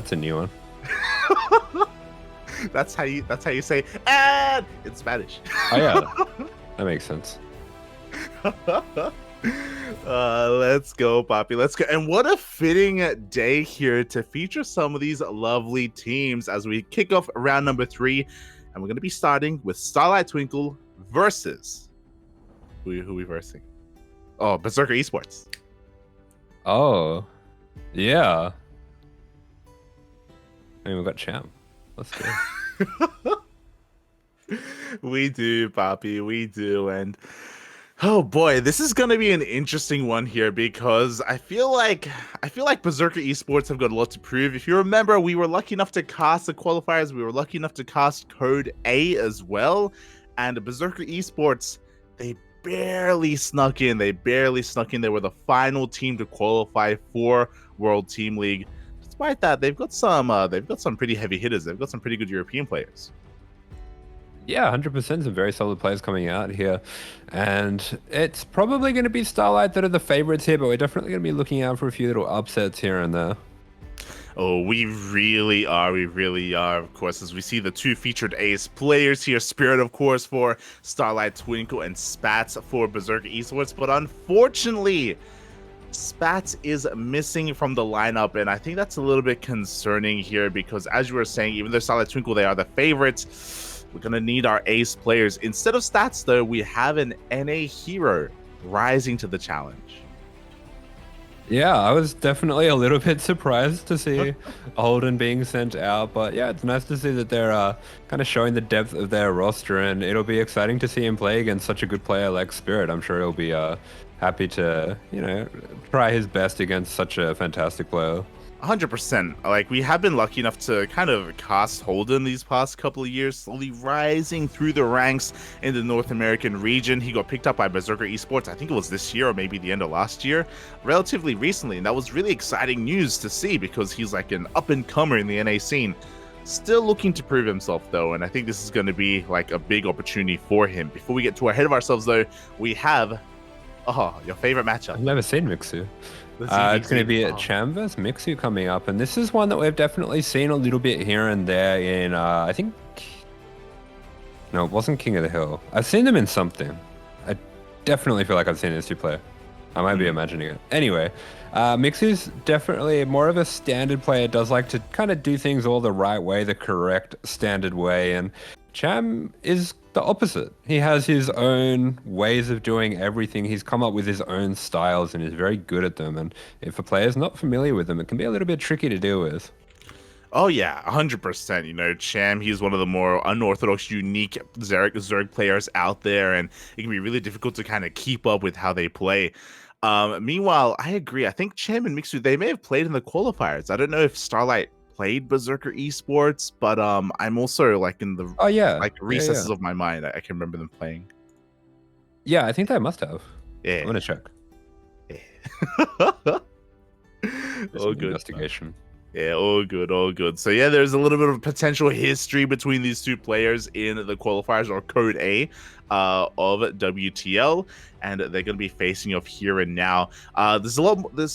That's a new one. That's how you say "and" in Spanish. Oh yeah, that makes sense. Let's go, Poppy. Let's go. And what a fitting day here to feature some of these lovely teams as we kick off round number 3. And we're going to be starting with Starlight Twinkle versus who are we versing? Oh, Berserker eSports. Oh, yeah. I mean, we've got Cham. Let's go. We do, Poppy. We do. And oh boy, this is going to be an interesting one here because I feel like Berserker eSports have got a lot to prove. If you remember, we were lucky enough to cast the qualifiers. We were lucky enough to cast Code A as well. And Berserker eSports, they barely snuck in. They were the final team to qualify for World Team League. Despite that, they've got some pretty heavy hitters. They've got some pretty good European players. Yeah, 100% some very solid players coming out here. And it's probably going to be Starlight that are the favorites here, but we're definitely going to be looking out for a few little upsets here and there. Oh, we really are. We really are, of course, as we see the two featured ace players here. Spirit, of course, for Starlight Twinkle and Spats for Berserker eSports. But unfortunately, Spats is missing from the lineup, and I think that's a little bit concerning here because, as you were saying, even though Starlight Twinkle, they are the favorites, we're going to need our ace players. Instead of Stats, though, we have an NA hero rising to the challenge. Yeah, I was definitely a little bit surprised to see Holden being sent out, but yeah, it's nice to see that they're kind of showing the depth of their roster, and it'll be exciting to see him play against such a good player like Spirit. I'm sure he'll be happy to, try his best against such a fantastic player. 100%. Like, we have been lucky enough to kind of cast Holden these past couple of years, slowly rising through the ranks in the North American region. He got picked up by Berserker eSports, I think it was this year or maybe the end of last year, relatively recently, and that was really exciting news to see because he's like an up-and-comer in the NA scene. Still looking to prove himself, though, and I think this is going to be like a big opportunity for him. Before we get too ahead of ourselves, though, we have your favorite matchup. I've never seen Mixu. It's going to be a Cham vs Mixu coming up, and this is one that we've definitely seen a little bit here and there in, I think, no, it wasn't King of the Hill. I've seen them in something. I definitely feel like I've seen this two play. I might be imagining it. Anyway, Mixu's definitely more of a standard player, does like to kind of do things all the right way, the correct standard way, and Cham is the opposite. He has his own ways of doing everything. He's come up with his own styles and is very good at them. And if a player's not familiar with them, it can be a little bit tricky to deal with. Oh yeah, 100%. Cham, he's one of the more unorthodox, unique Zerg players out there, and it can be really difficult to kind of keep up with how they play. Meanwhile, I agree. I think Cham and Mixu, they may have played in the qualifiers. I don't know if Starlight played Berserker eSports, but I'm also like in the recesses of my mind. I can remember them playing. Yeah, I think they must have. Yeah, I'm gonna check. Yeah. Oh, good investigation. Yeah, all good. So yeah, there's a little bit of potential history between these two players in the qualifiers, or Code A, of WTL, and they're going to be facing off here and now. There's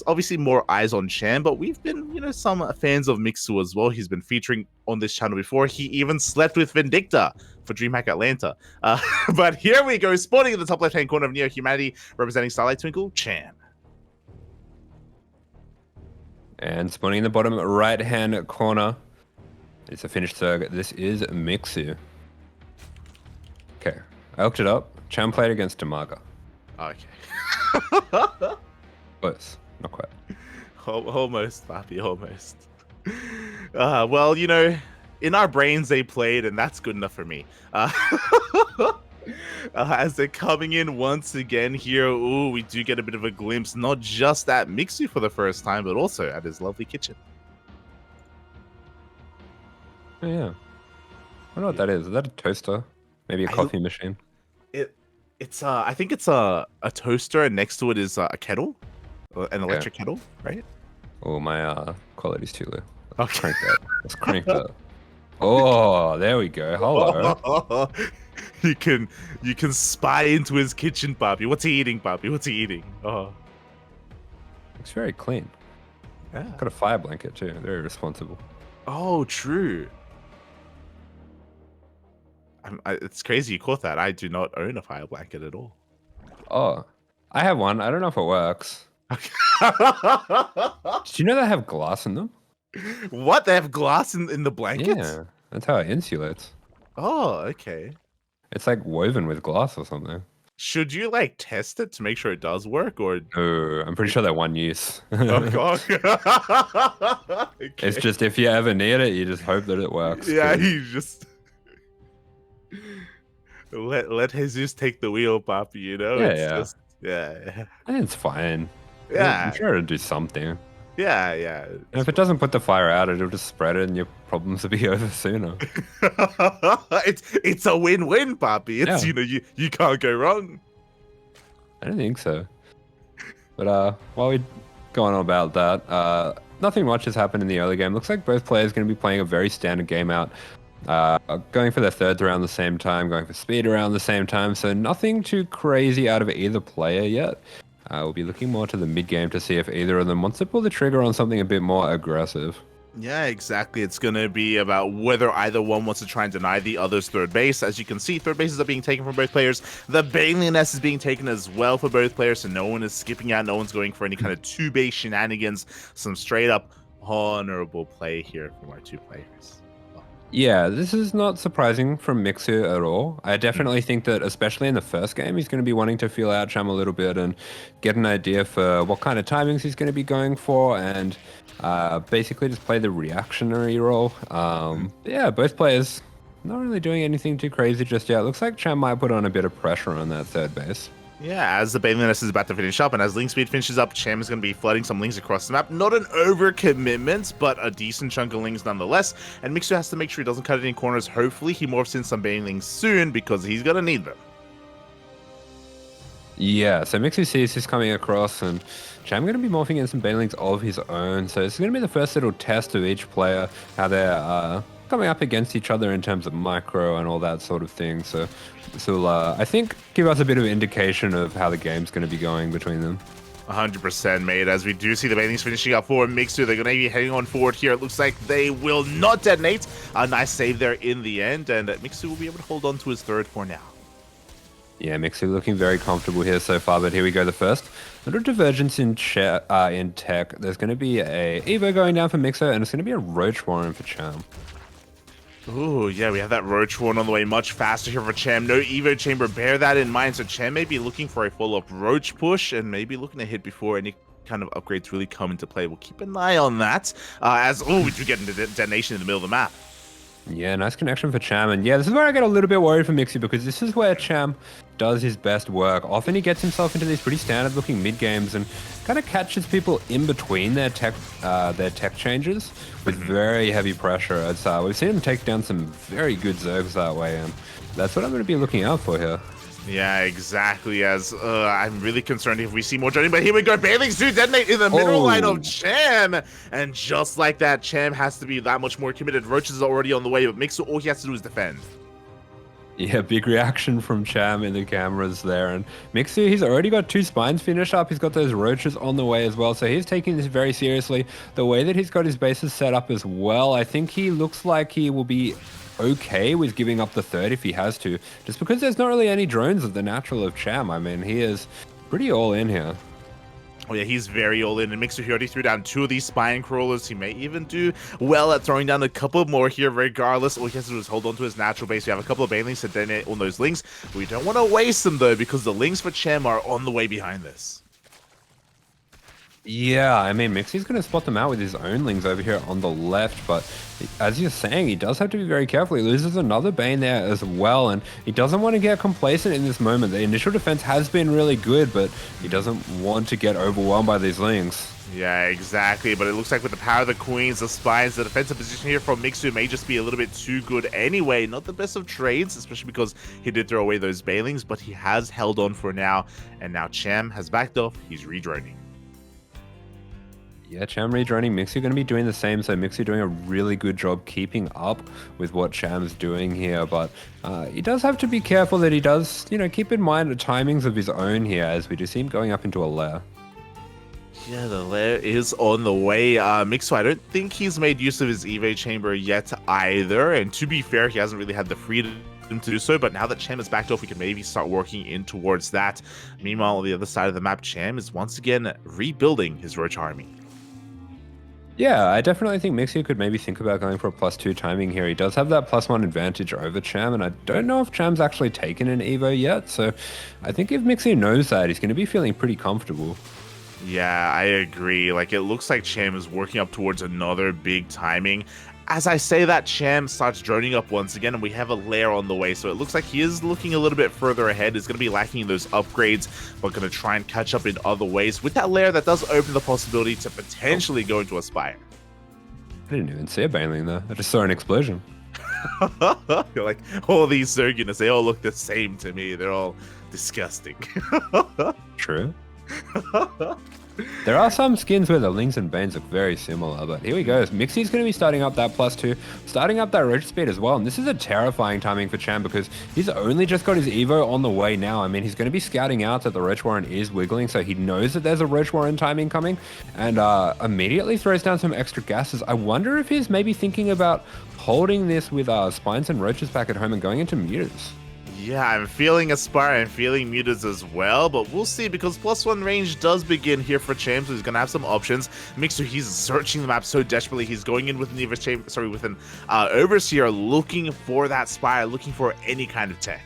obviously more eyes on Cham, but we've been, some fans of Mixu as well. He's been featuring on this channel before. He even slept with Vindicta for DreamHack Atlanta. But here we go, spawning in the top left-hand corner of Neo Humanity, representing Starlight Twinkle, Cham. And spawning in the bottom right-hand corner, it's a finished Zerg. This is Mixu. Okay, I looked it up. Cham played against DIMAGA. Okay. Close, not quite. Almost, Pappy, almost. Well, in our brains they played, and that's good enough for me. As they're coming in once again here, ooh, we do get a bit of a glimpse, not just at Mixu for the first time, but also at his lovely kitchen. Oh, yeah. I don't know what that is. Is that a toaster? Maybe a coffee machine? It's I think it's a toaster, and next to it is a kettle, an electric kettle, right? Oh, my quality's too low. Let's Okay. crank that. Let's crank that. Oh, there we go. Hello. You can spy into his kitchen, Papi. What's he eating, Papi? What's he eating? Oh, Looks very clean. yeah. Got a fire blanket too. Very responsible. Oh, true. It's crazy you caught that. I do not own a fire blanket at all. Oh, I have one. I don't know if it works. Did you know they have glass in them? What? They have glass in the blankets? Yeah, that's how it insulates. Oh, okay. It's like woven with glass or something. Should you like test it to make sure it does work, or? Oh, I'm pretty sure they're one use. Oh god. It's Okay. just if you ever need it, you just hope that it works. Yeah, you just let Jesus take the wheel, Papi. You know, Yeah, it's yeah. just yeah, I think it's fine. yeah, I'm sure it'll do something. yeah, yeah. And if it doesn't put the fire out, it'll just spread it and your problems will be over sooner. It's a win-win, Papi. It's Yeah. you can't go wrong. I don't think so. But while we go on about that, nothing much has happened in the early game. Looks like both players going to be playing a very standard game out. Going for their third around the same time, going for speed around the same time, so nothing too crazy out of either player yet. We'll be looking more to the mid game to see if either of them wants to pull the trigger on something a bit more aggressive. Yeah, exactly. It's going to be about whether either one wants to try and deny the other's third base. As you can see, third bases are being taken from both players. The Baneling Nest is being taken as well for both players, so no one is skipping out. No one's going for any kind of two-base shenanigans. Some straight-up honorable play here from our two players. Yeah, this is not surprising from Mixu at all. I definitely think that, especially in the first game, he's going to be wanting to feel out Cham a little bit and get an idea for what kind of timings he's going to be going for, and basically just play the reactionary role. Yeah, both players not really doing anything too crazy just yet. Looks like Cham might put on a bit of pressure on that third base. Yeah, as the Baneling Nest is about to finish up, and as Link Speed finishes up, Cham is going to be flooding some Lings across the map. Not an overcommitment, but a decent chunk of Lings nonetheless. And Mixu has to make sure he doesn't cut any corners. Hopefully, he morphs in some Banelings soon, because he's going to need them. Yeah, so Mixu sees this coming across, and Cham going to be morphing in some Banelings of his own. So it's going to be the first little test of each player, how they're coming up against each other in terms of micro and all that sort of thing. So this will, I think, give us a bit of indication of how the game's going to be going between them. 100%, mate. As we do see the Banelings finishing up for Mixu, they're going to be heading on forward here. It looks like they will not detonate. A nice save there in the end, and Mixu will be able to hold on to his third for now. Yeah, Mixu looking very comfortable here so far, but here we go, the first little divergence in tech. There's going to be a Evo going down for Mixu, and it's going to be a Roach Warren for Cham. Ooh, yeah, we have that Roach one on the way much faster here for Cham. No Evo Chamber, bear that in mind. So Cham may be looking for a follow-up Roach push and maybe looking to hit before any kind of upgrades really come into play. We'll keep an eye on that. We do get into detonation in the middle of the map. Yeah, nice connection for Cham. And yeah, this is where I get a little bit worried for Mixu, because this is where Cham does his best work. Often he gets himself into these pretty standard looking mid games and kind of catches people in between their tech changes with very heavy pressure. We've seen him take down some very good Zergs that way, and that's what I'm going to be looking out for here. Yeah, exactly. As I'm really concerned if we see more joining, but here we go. Banelings do detonate in the middle line of Cham, and just like that, Cham has to be that much more committed. Roaches is already on the way, but Mixu, all he has to do is defend. Yeah, big reaction from Cham in the cameras there, and Mixu, he's already got 2 spines finished up. He's got those roaches on the way as well, so he's taking this very seriously. The way that he's got his bases set up as well, I think he looks like he will be okay with giving up the third if he has to, just because there's not really any drones of the natural of Cham. I mean, he is pretty all in here. Oh yeah, he's very all in. And Mixu, he already threw down 2 of these spine crawlers. He may even do well at throwing down a couple more here regardless. All he has to do is hold on to his natural base. We have a couple of Banelings to detonate on those Lings. We don't want to waste them though, because the Lings for Cham are on the way behind this. Yeah, I mean, Mixie's going to spot them out with his own Lings over here on the left, but as you're saying, he does have to be very careful. He loses another Bane there as well, and he doesn't want to get complacent in this moment. The initial defense has been really good, but he doesn't want to get overwhelmed by these Lings. Yeah, exactly. But it looks like with the power of the Queens, the Spines, the defensive position here from Mixu may just be a little bit too good anyway. Not the best of trades, especially because he did throw away those Banelings, but he has held on for now. And now Cham has backed off. He's redroning. Yeah, Cham redroning, Mixu going to be doing the same, so Mixu doing a really good job keeping up with what Cham's doing here, but he does have to be careful that he does, keep in mind the timings of his own here, as we do see him going up into a lair. Yeah, the lair is on the way. Mixu, I don't think he's made use of his Evo chamber yet either. And to be fair, he hasn't really had the freedom to do so. But now that Cham is backed off, we can maybe start working in towards that. Meanwhile, on the other side of the map, Cham is once again rebuilding his Roach army. Yeah, I definitely think Mixu could maybe think about going for a +2 timing here. He does have that +1 advantage over Cham, and I don't know if Cham's actually taken an Evo yet. So I think if Mixu knows that, he's going to be feeling pretty comfortable. Yeah, I agree. Like, it looks like Cham is working up towards another big timing. As I say that, Cham starts droning up once again, and we have a lair on the way, so it looks like he is looking a little bit further ahead. He's going to be lacking those upgrades, but going to try and catch up in other ways. With that lair, that does open the possibility to potentially go into a Spire. I didn't even see a Baneling there. I just saw an explosion. You're like, all these Zergunus, they all look the same to me. They're all disgusting. True. There are some skins where the Lings and Banes look very similar, but here we go. Mixi's going to be starting up that +2, starting up that Roach speed as well, and this is a terrifying timing for Cham because he's only just got his Evo on the way now. I mean, he's going to be scouting out that the Roach Warren is wiggling, so he knows that there's a Roach Warren timing coming, and immediately throws down some extra gases. I wonder if he's maybe thinking about holding this with Spines and Roaches back at home and going into Mutas. Yeah, I'm feeling Aspire and feeling Mutas as well, but we'll see because +1 range does begin here for Cham, so he's gonna have some options. Mixu, he's searching the map so desperately. He's going in with an with an Overseer, looking for that Spire, looking for any kind of tech.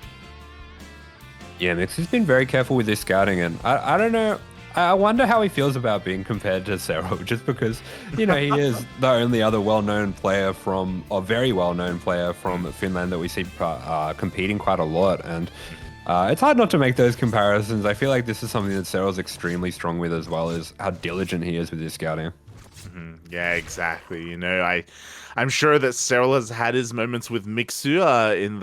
Yeah, Mixu's been very careful with his scouting, and I don't know. I wonder how he feels about being compared to Cero, just because, you know, he is the only other well-known player from, or very well-known player from Finland that we see competing quite a lot. And it's hard not to make those comparisons. I feel like this is something that Cero's extremely strong with, as well as how diligent he is with his scouting. Yeah, exactly. You know, I'm sure that Cyril has had his moments with Mixu in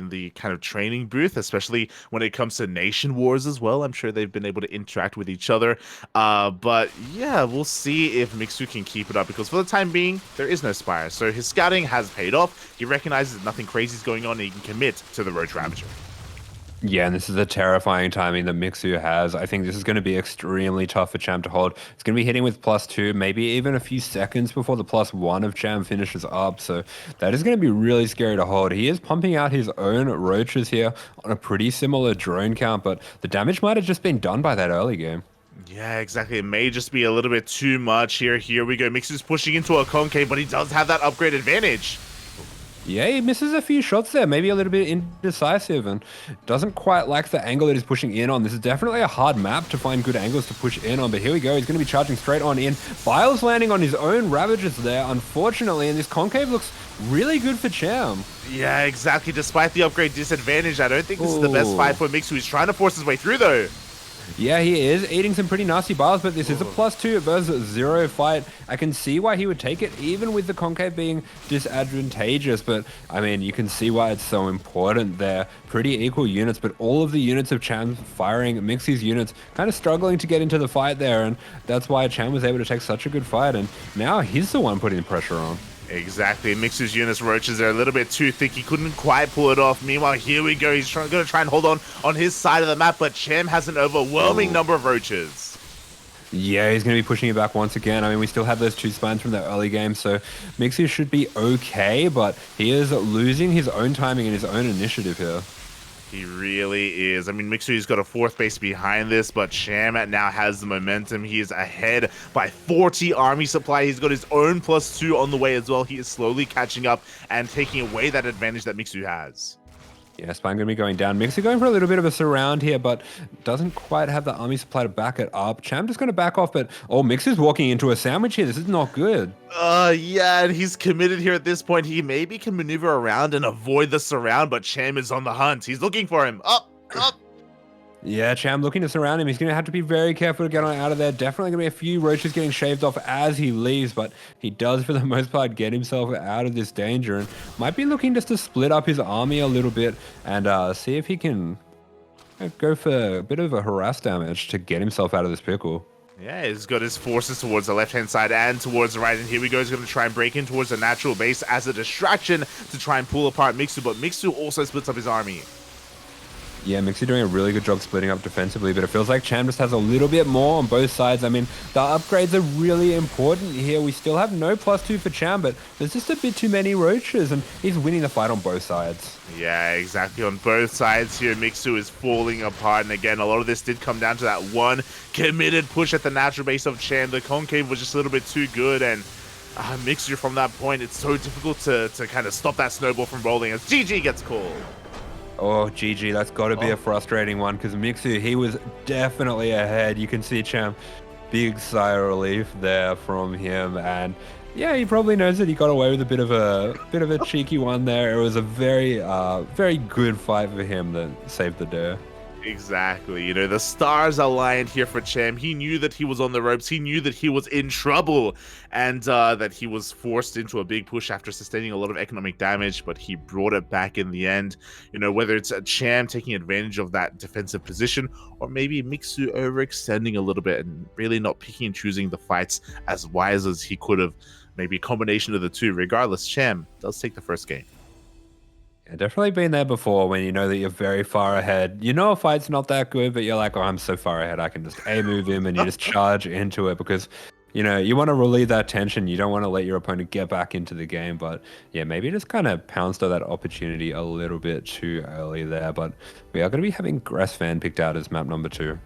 the kind of training booth, especially when it comes to nation wars as well. I'm sure they've been able to interact with each other. But yeah, we'll see if Mixu can keep it up, because for the time being, there is no Spire. So his scouting has paid off. He recognizes that nothing crazy is going on, and he can commit to the Roach Ravager. Yeah, and this is a terrifying timing that Mixu has. I think this is going to be extremely tough for Cham to hold. It's going to be hitting with +2, maybe even a few seconds before the +1 of Cham finishes up. So that is going to be really scary to hold. He is pumping out his own Roaches here on a pretty similar drone count, but the damage might have just been done by that early game. Yeah, exactly. It may just be a little bit too much here. Here we go. Mixu's pushing into a concave, but he does have that upgrade advantage. Yeah, he misses a few shots there, maybe a little bit indecisive, and doesn't quite like the angle that he's pushing in on. This is definitely a hard map to find good angles to push in on, but here we go. He's going to be charging straight on in. Biles landing on his own Ravagers there, unfortunately, and this concave looks really good for Cham. Yeah, exactly. Despite the upgrade disadvantage, I don't think this is the best fight for Mixu. He's trying to force his way through, though. Yeah, he is eating some pretty nasty bars, but this is a +2 versus 0 fight. I can see why he would take it, even with the concave being disadvantageous, but I mean, you can see why it's so important there. Pretty equal units, but all of the units of Cham firing, Mixu's units kind of struggling to get into the fight there, and that's why Cham was able to take such a good fight, and now he's the one putting the pressure on. Exactly. Mixu's units Roaches are a little bit too thick. He couldn't quite pull it off. Meanwhile, here we go. He's going to try and hold on his side of the map, but Cham has an overwhelming number of Roaches. Yeah, he's going to be pushing it back once again. I mean, we still have those 2 spines from the early game, so Mixu should be okay, but he is losing his own timing and his own initiative here. He really is. I mean, Mixu's got a 4th base behind this, but Cham now has the momentum. He is ahead by 40 army supply. He's got his own +2 on the way as well. He is slowly catching up and taking away that advantage that Mixu has. Yeah, Spine going to be going down. Mixu going for a little bit of a surround here, but doesn't quite have the army supply to back it up. Cham just going to back off, but Mixu's walking into a sandwich here. This is not good. Yeah, and he's committed here at this point. He maybe can maneuver around and avoid the surround, but Cham is on the hunt. He's looking for him. Up. Yeah, Cham looking to surround him. He's going to have to be very careful to get on out of there. Definitely going to be a few Roaches getting shaved off as he leaves, but he does, for the most part, get himself out of this danger and might be looking just to split up his army a little bit and see if he can go for a bit of a harass damage to get himself out of this pickle. Yeah, he's got his forces towards the left-hand side and towards the right, and here we go. He's going to try and break in towards the natural base as a distraction to try and pull apart Mixu, but Mixu also splits up his army. Yeah, Mixu doing a really good job splitting up defensively, but it feels like Cham just has a little bit more on both sides. I mean, the upgrades are really important here. We still have no +2 for Cham, but there's just a bit too many roaches, and he's winning the fight on both sides. Yeah, exactly. On both sides here, Mixu is falling apart. And again, a lot of this did come down to that one committed push at the natural base of Cham. The concave was just a little bit too good, and Mixu from that point, it's so difficult to kind of stop that snowball from rolling as GG gets called. Oh, GG, that's got to be a frustrating one because Mixu, he was definitely ahead. You can see Cham, big sigh of relief there from him, and yeah, he probably knows that he got away with a bit of a cheeky one there. It was a very very good fight for him that saved the day. Exactly. You know, the stars aligned here for Cham. He knew that he was on the ropes. He knew that he was in trouble and that he was forced into a big push after sustaining a lot of economic damage, but he brought it back in the end. You know, whether it's a Cham taking advantage of that defensive position or maybe Mixu overextending a little bit and really not picking and choosing the fights as wise as he could have. Maybe a combination of the two. Regardless, Cham does take the first game. Yeah, definitely been there before when you know that you're very far ahead. You know a fight's not that good, but you're like, oh, I'm so far ahead, I can just A-move him, and you just charge into it because, you know, you want to relieve that tension. You don't want to let your opponent get back into the game. But yeah, maybe just kind of pounced on that opportunity a little bit too early there. But we are going to be having Gressfan picked out as map number 2.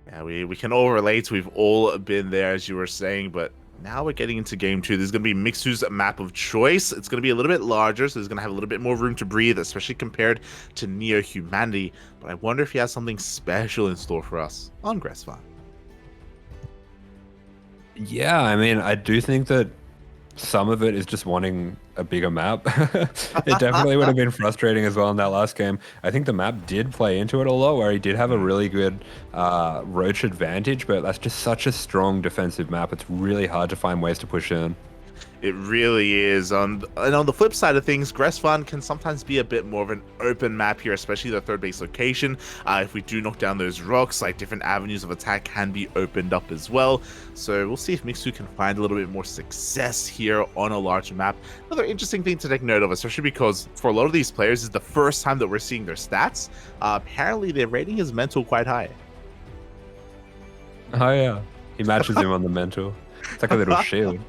Yeah, we can all relate. We've all been there, as you were saying, but now we're getting into game 2. There's going to be Mixu's map of choice. It's going to be a little bit larger, so he's going to have a little bit more room to breathe, especially compared to Neo Humanity. But I wonder if he has something special in store for us on Gressfan. Yeah, I mean, I do think that some of it is just wanting a bigger map. It definitely would have been frustrating as well in that last game. I think the map did play into it a lot, where he did have a really good roach advantage, but that's just such a strong defensive map. It's really hard to find ways to push in. It really is. And on the flip side of things, Gressfan can sometimes be a bit more of an open map here, especially the third base location. If we do knock down those rocks, like different avenues of attack can be opened up as well. So we'll see if Mixu can find a little bit more success here on a larger map. Another interesting thing to take note of, especially because for a lot of these players, is the first time that we're seeing their stats. Apparently, their rating is mental quite high. Oh yeah, he matches him on the mental. It's like a little shield.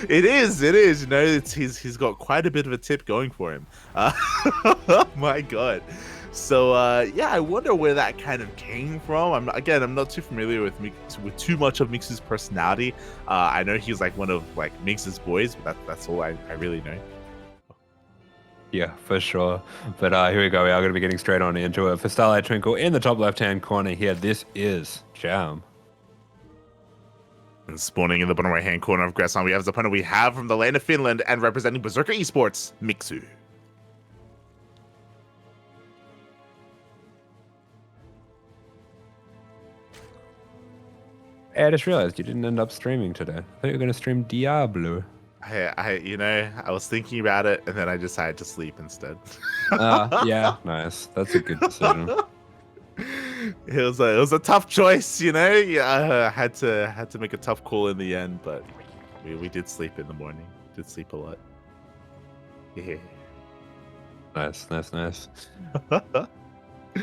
It is. You know, he's got quite a bit of a tip going for him. My God. So yeah, I wonder where that kind of came from. I'm not too familiar with too much of Mixu's personality. I know he's like one of like Mix's boys, but that's all I really know. Yeah, for sure. But here we go. We are going to be getting straight on into it. For Starlight Twinkle in the top left-hand corner here, this is Cham. And spawning in the bottom right-hand corner of Gressfan, we have his opponent we have from the land of Finland and representing Berserker eSports, Mixu. Hey, I just realized you didn't end up streaming today. I thought you were going to stream Diablo. I was thinking about it, and then I decided to sleep instead. Yeah, nice. That's a good decision. It was a tough choice, you know. Yeah, I had to make a tough call in the end, but we did sleep in the morning. Did sleep a lot. Yeah. Nice.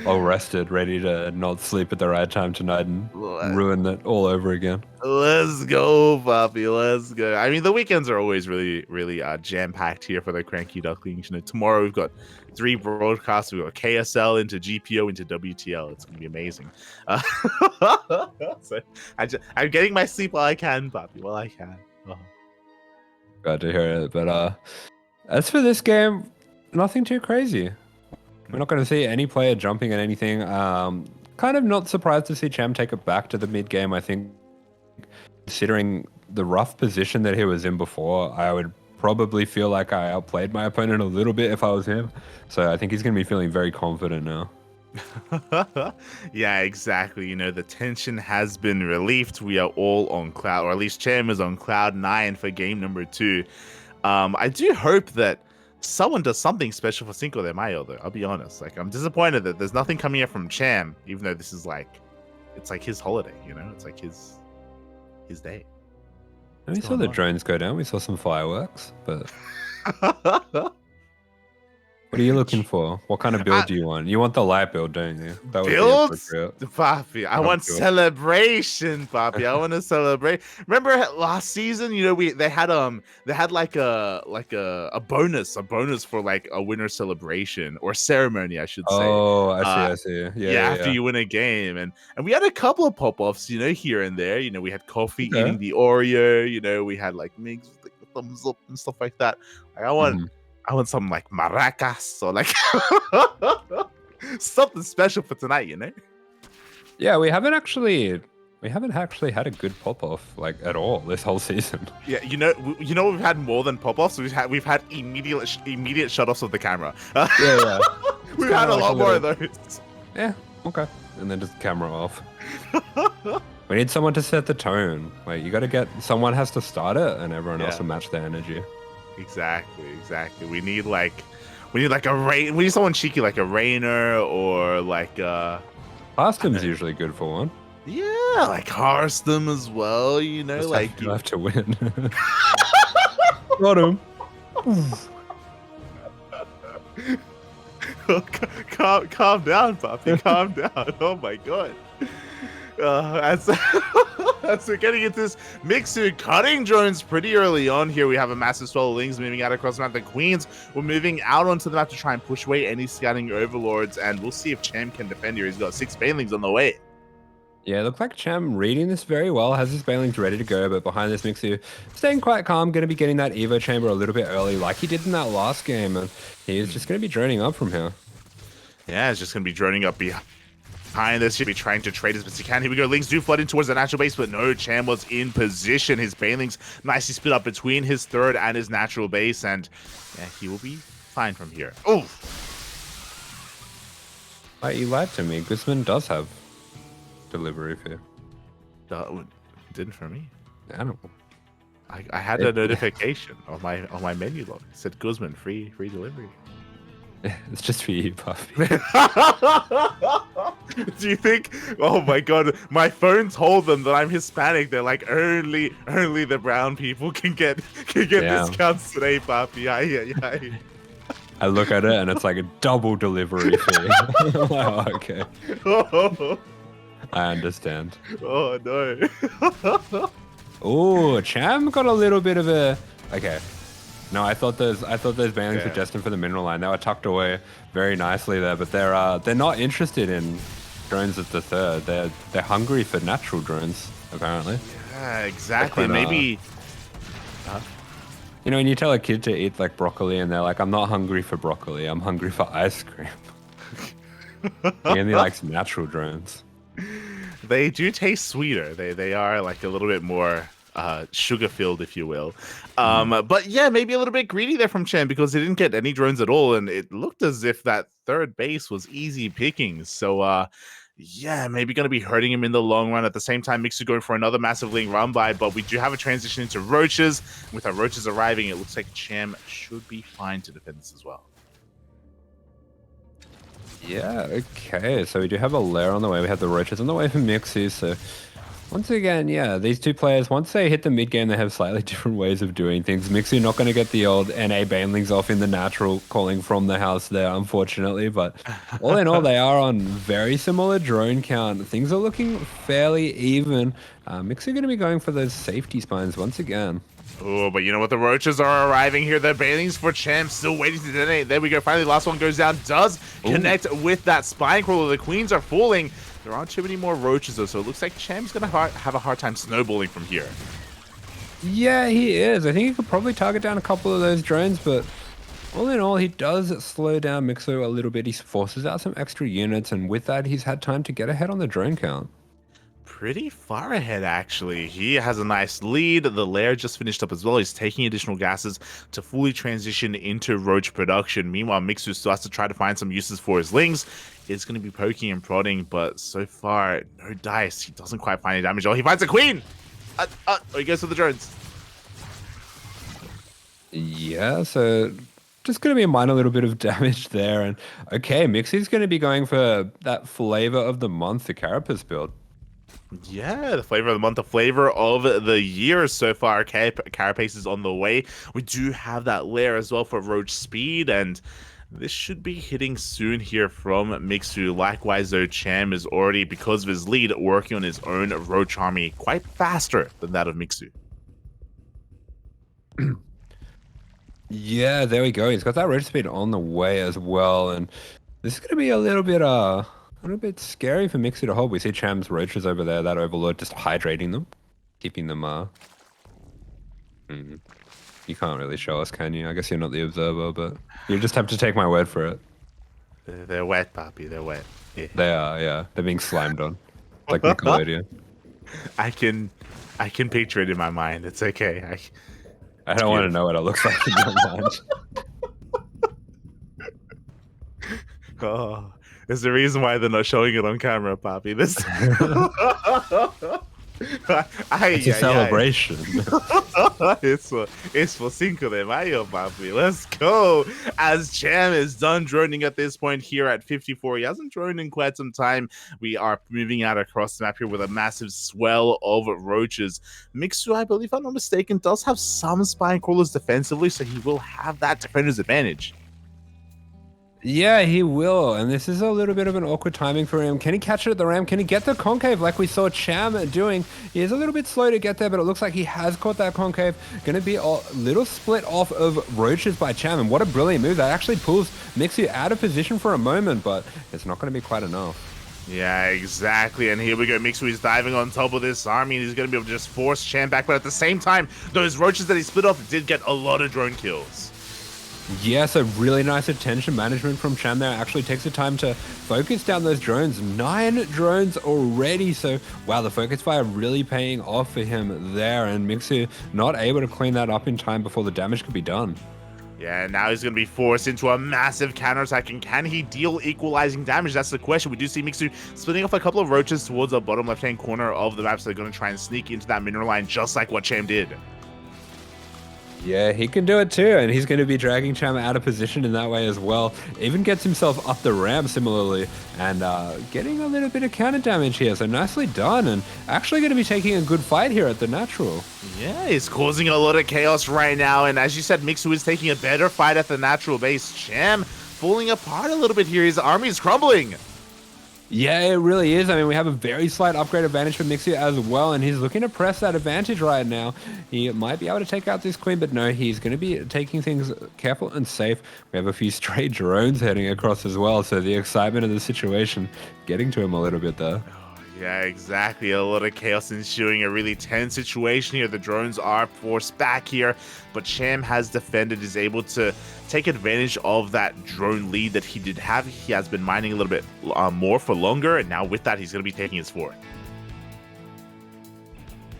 All rested, ready to not sleep at the right time tonight and ruin it all over again. Let's go, Poppy. Let's go. I mean, the weekends are always really jam-packed here for the CranKy Ducklings. You know, tomorrow we've got 3 broadcasts. We've got KSL into GPO into WTL. It's gonna be amazing. So I'm getting my sleep while I can, Poppy. While I can. Glad to hear it. But as for this game, nothing too crazy. We're not going to see any player jumping at anything. Kind of not surprised to see Cham take it back to the mid game. I think, considering the rough position that he was in before, I would probably feel like I outplayed my opponent a little bit if I was him. So I think he's going to be feeling very confident now. Yeah, exactly. You know, the tension has been relieved. We are all on cloud, or at least Cham is on cloud 9 for game number 2. I do hope that someone does something special for Cinco de Mayo, though. I'll be honest. Like, I'm disappointed that there's nothing coming up from Cham, even though this is like, it's like his holiday, you know? It's like his day. And we saw the drones go down. We saw some fireworks, but What are you looking for? What kind of build do you want? You want the light build, don't you? That would be Builds, appropriate. Papi. I want celebration, Papi. I want to celebrate. Remember last season? You know, they had like a bonus for like a winner celebration or ceremony, I should say. Oh, I see. Yeah, after Yeah. you win a game, and we had a couple of pop-offs, you know, here and there. You know, we had Coffee Okay. eating the Oreo. You know, we had like Migs with like, the thumbs up and stuff like that. Like, I want some like maracas or like something special for tonight, you know? Yeah, we haven't actually had a good pop off like at all this whole season. Yeah, you know we've had more than pop-offs. We've had immediate shut-offs of the camera. Yeah. We've had a lot more of those. Yeah, okay. And then just camera off. We need someone to set the tone. Like, someone has to start it and everyone else will match their energy. Exactly. We need someone cheeky like a Rainer or like Parstom's usually good for one. Yeah, like Harstom as well, you know, you have to win. Got him. Calm down, Poppy. Calm down. Oh my god. As we're getting into this Mixu cutting drones pretty early on here, we have a massive swell of Lings moving out across the map. The Queens were moving out onto the map to try and push away any scouting overlords, and we'll see if Cham can defend here. He's got 6 Banelings on the way. Yeah, it looks like Cham reading this very well, has his Banelings ready to go, but behind this Mixu, staying quite calm, going to be getting that Evo chamber a little bit early like he did in that last game, and he's just going to be droning up from here. Yeah, it's just going to be droning up behind this. He'll be trying to trade as best he can. Here we go. Lings do flood in towards the natural base, but no, Cham was in position. His Banelings nicely split up between his third and his natural base, and yeah, he will be fine from here. Oh! You lied to me. Guzman does have delivery fee. Didn't for me. Animal. I had a notification on my menu log. It said Guzman free delivery. It's just for you, Puffy. Do you think? Oh my god! My phone told them that I'm Hispanic. They're like, only the brown people can get discounts today, Puffy. Aye. I look at it and it's like a double delivery fee. Oh, okay. I understand. Oh no. Oh, Cham got a little bit of a. Okay. No, I thought those Banelings were destined for the mineral line. They were tucked away very nicely there, but they're not interested in drones at the third. They're hungry for natural drones, apparently. Yeah, exactly. Maybe. You know, when you tell a kid to eat like broccoli and they're like, "I'm not hungry for broccoli. I'm hungry for ice cream." He only likes natural drones. They do taste sweeter. They are like a little bit more sugar filled, if you will. But yeah, maybe a little bit greedy there from Cham because they didn't get any drones at all, and it looked as if that third base was easy pickings. So yeah, maybe going to be hurting him in the long run. At the same time, Mixu going for another massive Ling run by, but we do have a transition into Roaches. With our Roaches arriving, it looks like Cham should be fine to defend this as well. Yeah, okay. So we do have a lair on the way. We have the Roaches on the way from Mixu. So once again, yeah, these two players, once they hit the mid game, they have slightly different ways of doing things. Mixu not going to get the old NA Banelings off in the natural calling from the house there, unfortunately. But all in all, they are on very similar drone count. Things are looking fairly even. Mixu going to be going for those safety spines once again. Oh, but you know what? The Roaches are arriving here. The Banelings for Cham still waiting to detonate. There we go. Finally, last one goes down. Does connect with that spine crawler. The Queens are falling. There aren't too many more Roaches, though, so it looks like Cham's going to have a hard time snowballing from here. Yeah, he is. I think he could probably target down a couple of those drones, but all in all, he does slow down Mixu a little bit. He forces out some extra units, and with that, he's had time to get ahead on the drone count. Pretty far ahead, actually. He has a nice lead. The lair just finished up as well. He's taking additional gases to fully transition into Roach production. Meanwhile, Mixu still has to try to find some uses for his Lings. It's going to be poking and prodding, but so far, no dice. He doesn't quite find any damage. Oh, he finds a Queen! He goes for the drones. Yeah, so just going to be a minor little bit of damage there. And okay, Mixu's going to be going for that flavor of the month, the Carapace build. Yeah, the flavor of the month, the flavor of the year so far. Carapace is on the way. We do have that lair as well for Roach speed, and This should be hitting soon here from Mixu. Likewise, though, Cham is already, because of his lead, working on his own Roach army quite faster than that of Mixu. Yeah, there we go. He's got that roach speed on the way as well, and this is going to be a little bit scary for Mixu to hold. We see Cham's roaches over there, that overload, just hydrating them, keeping them. You can't really show us, can you? I guess you're not the observer, but you just have to take my word for it. They're wet, Papi. They're wet. Yeah. They are, yeah. They're being slimed on, like Nickelodeon. I can picture it in my mind. It's okay. I don't want to know what it looks like in your mind. Oh, there's a reason why they're not showing it on camera, Papi. This it's a celebration. it's for Cinco de Mayo, Papi. Let's go. As Cham is done droning at this point here at 54. He hasn't droned in quite some time. We are moving out across the map here with a massive swell of roaches. Mixu, I believe, if I'm not mistaken, does have some spine crawlers defensively, so he will have that defender's advantage. Yeah, he will, and this is a little bit of an awkward timing for him. Can he catch it at the ramp? Can he get the concave like we saw Cham doing? He is a little bit slow to get there, but it looks like he has caught that concave. Going to be a little split off of roaches by Cham, and what a brilliant move. That actually pulls Mixu out of position for a moment, but it's not going to be quite enough. Yeah, exactly. And here we go. Mixu is diving on top of this army, and he's going to be able to just force Cham back, but at the same time, those roaches that he split off did get a lot of drone kills. Yeah, so really nice attention management from Cham there. Actually takes the time to focus down those drones. 9 drones already. So, wow, the focus fire really paying off for him there. And Mixu not able to clean that up in time before the damage could be done. Yeah, now he's going to be forced into a massive counterattack. And can he deal equalizing damage? That's the question. We do see Mixu splitting off a couple of roaches towards the bottom left-hand corner of the map. So they're going to try and sneak into that mineral line just like what Cham did. Yeah, he can do it too, and he's going to be dragging Cham out of position in that way as well. Even gets himself up the ramp similarly, and getting a little bit of counter damage here, so nicely done, and actually going to be taking a good fight here at the natural. Yeah, he's causing a lot of chaos right now, and as you said, Mixu is taking a better fight at the natural base. Cham falling apart a little bit here. His army is crumbling. Yeah, it really is. I mean, we have a very slight upgrade advantage for Mixu as well, and he's looking to press that advantage right now. He might be able to take out this queen, but no, he's going to be taking things careful and safe. We have a few stray drones heading across as well, so the excitement of the situation getting to him a little bit there. Yeah, exactly. A lot of chaos ensuing, a really tense situation here. The drones are forced back here, but Cham has defended, is able to take advantage of that drone lead that he did have. He has been mining a little bit more for longer, and now with that, he's going to be taking his fourth.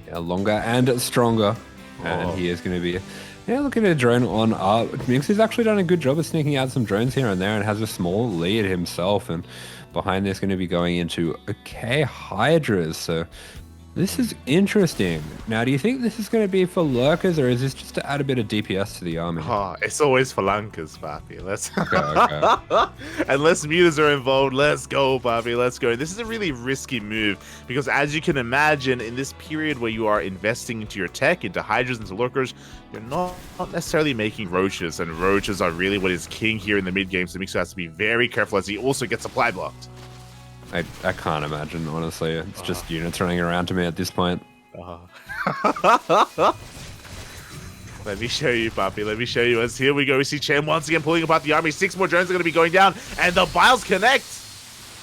Yeah, longer and stronger. And he is going to be looking at a drone on up. Mixu's actually done a good job of sneaking out some drones here and there and has a small lead himself. And behind this, going to be going into okay Hydras. So this is interesting. Now, do you think this is going to be for lurkers, or is this just to add a bit of DPS to the army? Oh, it's always for Lankers, Papi. Let's okay. Unless mutas are involved, let's go, Papi. Let's go. This is a really risky move because, as you can imagine, in this period where you are investing into your tech, into Hydras, into lurkers, you're not necessarily making roaches, and roaches are really what is king here in the mid game. So Mixu has to be very careful as he also gets supply blocked. I can't imagine, honestly. It's just units running around to me at this point. Let me show you, Papi. Let me show you. As here we go. We see Cham once again pulling apart the army. 6 more drones are going to be going down, and the Biles connect.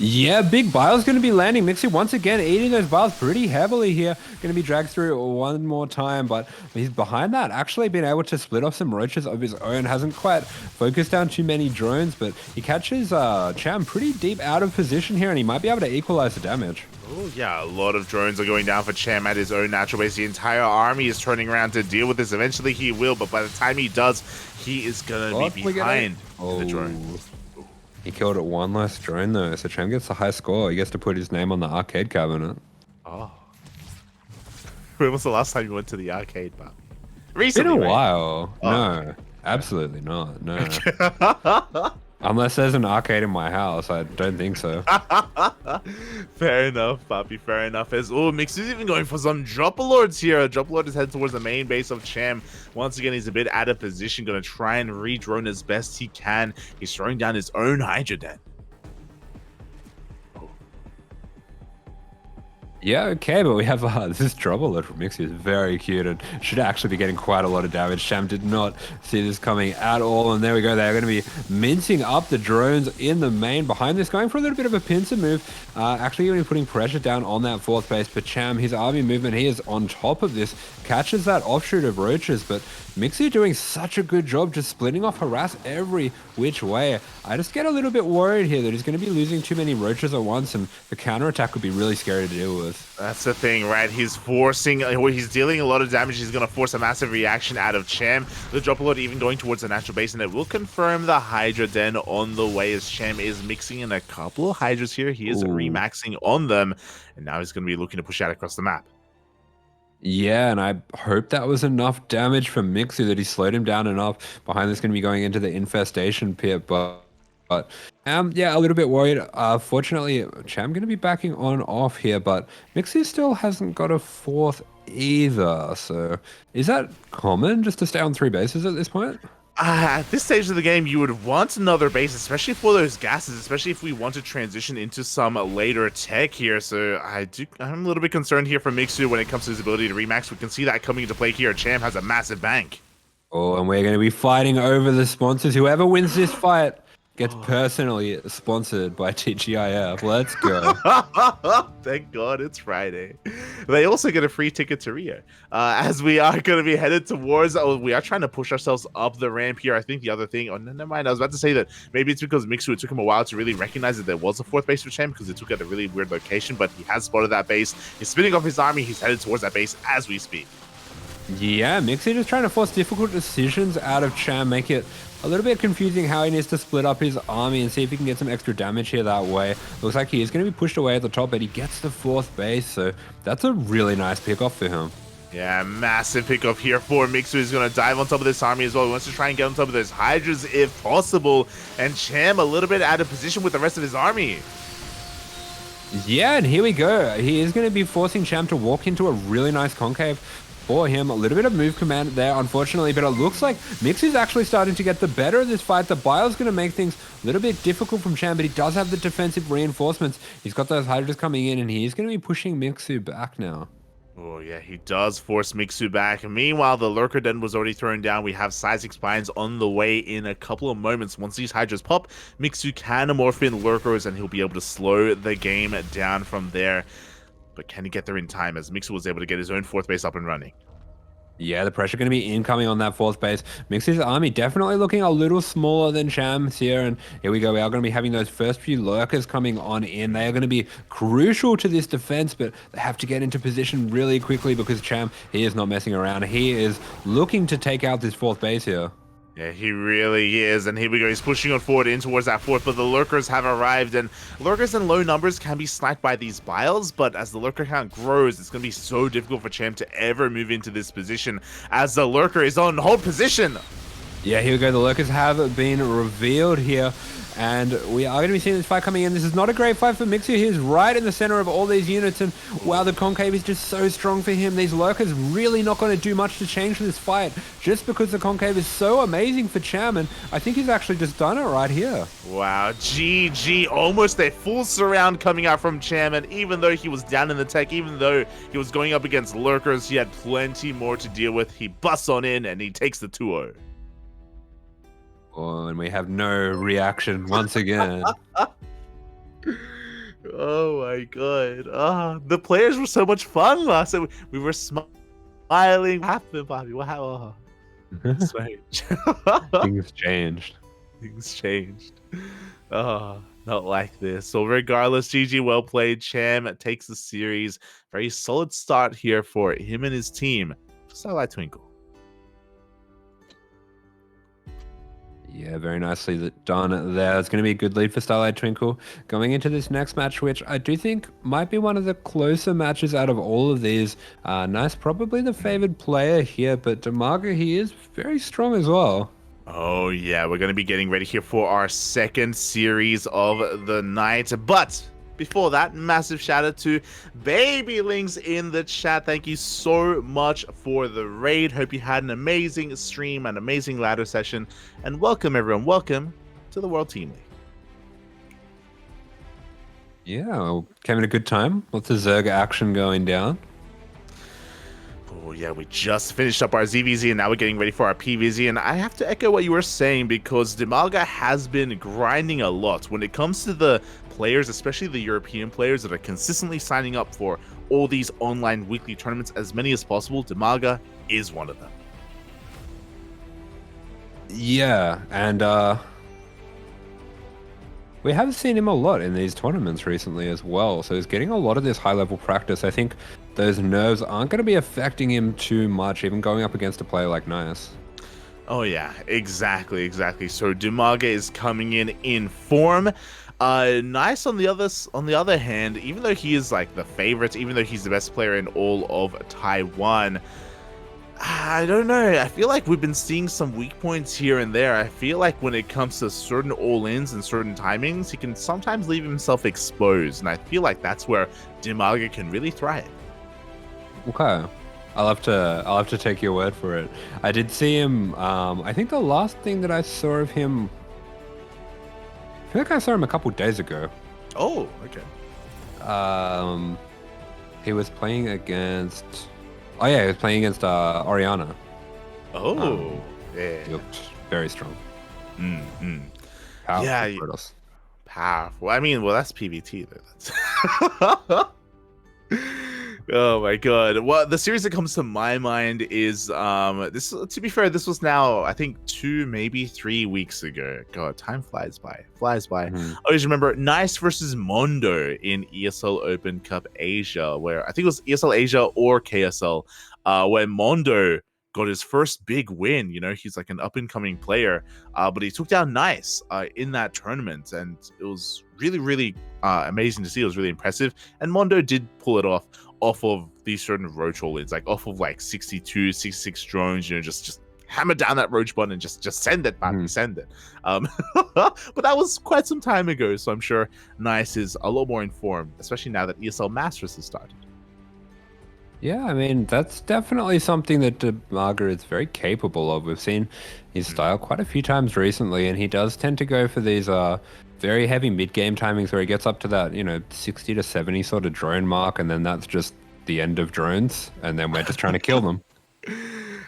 Yeah, big Bile's going to be landing. Mixu once again eating those Biles pretty heavily here. Going to be dragged through one more time, but he's behind that. Actually been able to split off some roaches of his own. Hasn't quite focused down too many drones, but he catches Cham pretty deep out of position here, and he might be able to equalize the damage. Oh, yeah, a lot of drones are going down for Cham at his own natural base. The entire army is turning around to deal with this. Eventually he will, but by the time he does, he is going to be behind the drone. He killed it one less drone though, so Cham gets a high score. He gets to put his name on the arcade cabinet. Oh. When was the last time you went to the arcade, Bob? Recently, been a while. Oh, no, okay. Absolutely not. No. Unless there's an arcade in my house, I don't think so. Fair enough, Poppy. Fair enough. As Mixu's even going for some Droppalords here. Droppalord is heading towards the main base of Cham. Once again, he's a bit out of position. Going to try and re-drone as best he can. He's throwing down his own Hydra Den. Yeah, okay, but we have this Trouble from Mixu is very cute and should actually be getting quite a lot of damage. Cham did not see this coming at all, and there we go. They're going to be mincing up the drones in the main behind this, going for a little bit of a pincer move. Actually going to be putting pressure down on that fourth base, but Cham, his army movement, he is on top of this, catches that offshoot of roaches, but Mixu doing such a good job just splitting off harass every which way. I just get a little bit worried here that he's going to be losing too many roaches at once, and the counterattack could be really scary to deal with. That's the thing, right? He's dealing a lot of damage. He's going to force a massive reaction out of Cham. The Droppalord even going towards the natural base, and it will confirm the Hydra Den on the way as Cham is mixing in a couple of Hydras here. He is remaxing on them, and now he's going to be looking to push out across the map. Yeah, and I hope that was enough damage from Mixu that he slowed him down enough. Behind this going to be going into the infestation pit, but yeah, a little bit worried. Fortunately, Cham going to be backing on off here, but Mixu still hasn't got a fourth either. So is that common just to stay on 3 bases at this point? At this stage of the game, you would want another base, especially for those gases, especially if we want to transition into some later tech here. So I'm a little bit concerned here for Mixu when it comes to his ability to remax. We can see that coming into play here. Cham has a massive bank. Oh, and we're going to be fighting over the sponsors. Whoever wins this fight gets personally sponsored by TGIF. Let's go. Thank God it's Friday. They also get a free ticket to Rio. As we are going to be headed towards, we are trying to push ourselves up the ramp here. I think the other thing, no, never mind. I was about to say that maybe it's because Mixu, it took him a while to really recognize that there was a fourth base for Cham because it took at a really weird location, but he has spotted that base. He's spinning off his army. He's headed towards that base as we speak. Yeah, Mixu just trying to force difficult decisions out of Cham, make it a little bit confusing how he needs to split up his army and see if he can get some extra damage here that way. Looks like he is going to be pushed away at the top, but he gets the fourth base, so that's a really nice pickoff for him. Yeah, massive pickoff here for Mixu. He's going to dive on top of this army as well. He wants to try and get on top of those Hydras if possible, and Cham a little bit out of position with the rest of his army. Yeah, and here we go. He is going to be forcing Cham to walk into a really nice concave for him. A little bit of move command there, unfortunately, but it looks like Mixu's actually starting to get the better of this fight. The Bile's going to make things a little bit difficult from Cham, but he does have the defensive reinforcements. He's got those Hydras coming in, and he's going to be pushing Mixu back now. Oh, yeah, he does force Mixu back. Meanwhile, the Lurker Den was already thrown down. We have Seismic Spines on the way in a couple of moments. Once these Hydras pop, Mixu can morph in Lurkers, and he'll be able to slow the game down from there. But can he get there in time as Mixu was able to get his own fourth base up and running? Yeah, the pressure going to be incoming on that fourth base. Mixu's army definitely looking a little smaller than Cham's here. And here we go. We are going to be having those first few lurkers coming on in. They are going to be crucial to this defense, but they have to get into position really quickly because Cham, he is not messing around. He is looking to take out this fourth base here. Yeah, he really is. And here we go. He's pushing on forward in towards that fourth, but the lurkers have arrived. And lurkers in low numbers can be sniped by these biles, but as the lurker count grows, it's going to be so difficult for Cham to ever move into this position as the lurker is on hold position. Yeah, here we go. The lurkers have been revealed here. And we are going to be seeing this fight coming in. This is not a great fight for Mixu. He's right in the center of all these units. And wow, the concave is just so strong for him. These lurkers really not going to do much to change this fight just because the concave is so amazing for Cham. And I think he's actually just done it right here. Wow, GG. Almost a full surround coming out from Cham. And even though he was down in the tech, even though he was going up against lurkers, he had plenty more to deal with. He busts on in and he takes the 2-0. Oh, and we have no reaction once again. Oh my god. The players were so much fun last time. We were smiling. What happened, Bobby? Wow. Strange. Things changed. Things changed. Oh, not like this. So regardless, GG, well played. Cham takes the series. Very solid start here for him and his team. Starlight Twinkle. Yeah, very nicely done there. It's going to be a good lead for Starlight Twinkle going into this next match, which I do think might be one of the closer matches out of all of these. Nice, probably the favored player here, but DIMAGA, he is very strong as well. Oh yeah, we're going to be getting ready here for our second series of the night. But before that, massive shout out to Babylings in the chat. Thank you so much for the raid. Hope you had an amazing stream, an amazing ladder session. And welcome everyone, welcome to the World Team League. Yeah, came at a good time. Lots of Zerga action going down. Oh yeah, we just finished up our ZVZ and now we're getting ready for our PVZ. And I have to echo what you were saying because DIMAGA has been grinding a lot when it comes to the players, especially the European players that are consistently signing up for all these online weekly tournaments, as many as possible. DIMAGA is one of them. Yeah, and we have seen him a lot in these tournaments recently as well, so he's getting a lot of this high-level practice. I think those nerves aren't going to be affecting him too much, even going up against a player like Nice. Oh yeah, exactly. So DIMAGA is coming in form. Nice on the other hand, even though he is like the favorite, even though he's the best player in all of Taiwan, I don't know. I feel like we've been seeing some weak points here and there. I feel like when it comes to certain all-ins and certain timings, he can sometimes leave himself exposed, and I feel like that's where DIMAGA can really thrive. Okay. I'll have to take your word for it. I did see him, I think the last thing that I saw of him, I feel like I saw him a couple days ago. Oh, okay. He was playing against, he was playing against Oriana. Oh, yeah. He looked very strong. Mm-hmm. Powerful. Yeah, powerful. I mean, well, that's PVT though. Oh my god. Well, the series that comes to my mind is this, to be fair, this was now I think 2 maybe 3 weeks ago. God, time flies by. I always remember Nice versus Mondo in ESL Open Cup Asia, where I think it was ESL Asia or KSL, where Mondo got his first big win. You know, he's like an up and coming player, but he took down Nice in that tournament, and it was really amazing to see. It was really impressive, and Mondo did pull it off of these certain roach all-ins, like off of like 62, 66 drones, you know, just hammer down that roach button and just send it, baby, send it. But that was quite some time ago, so I'm sure Nice is a lot more informed, especially now that ESL Masters has started. Yeah, I mean, that's definitely something that DIMAGA is very capable of. We've seen his style quite a few times recently, and he does tend to go for these very heavy mid-game timings where he gets up to that, 60 to 70 sort of drone mark, and then that's just the end of drones, and then we're just trying to kill them.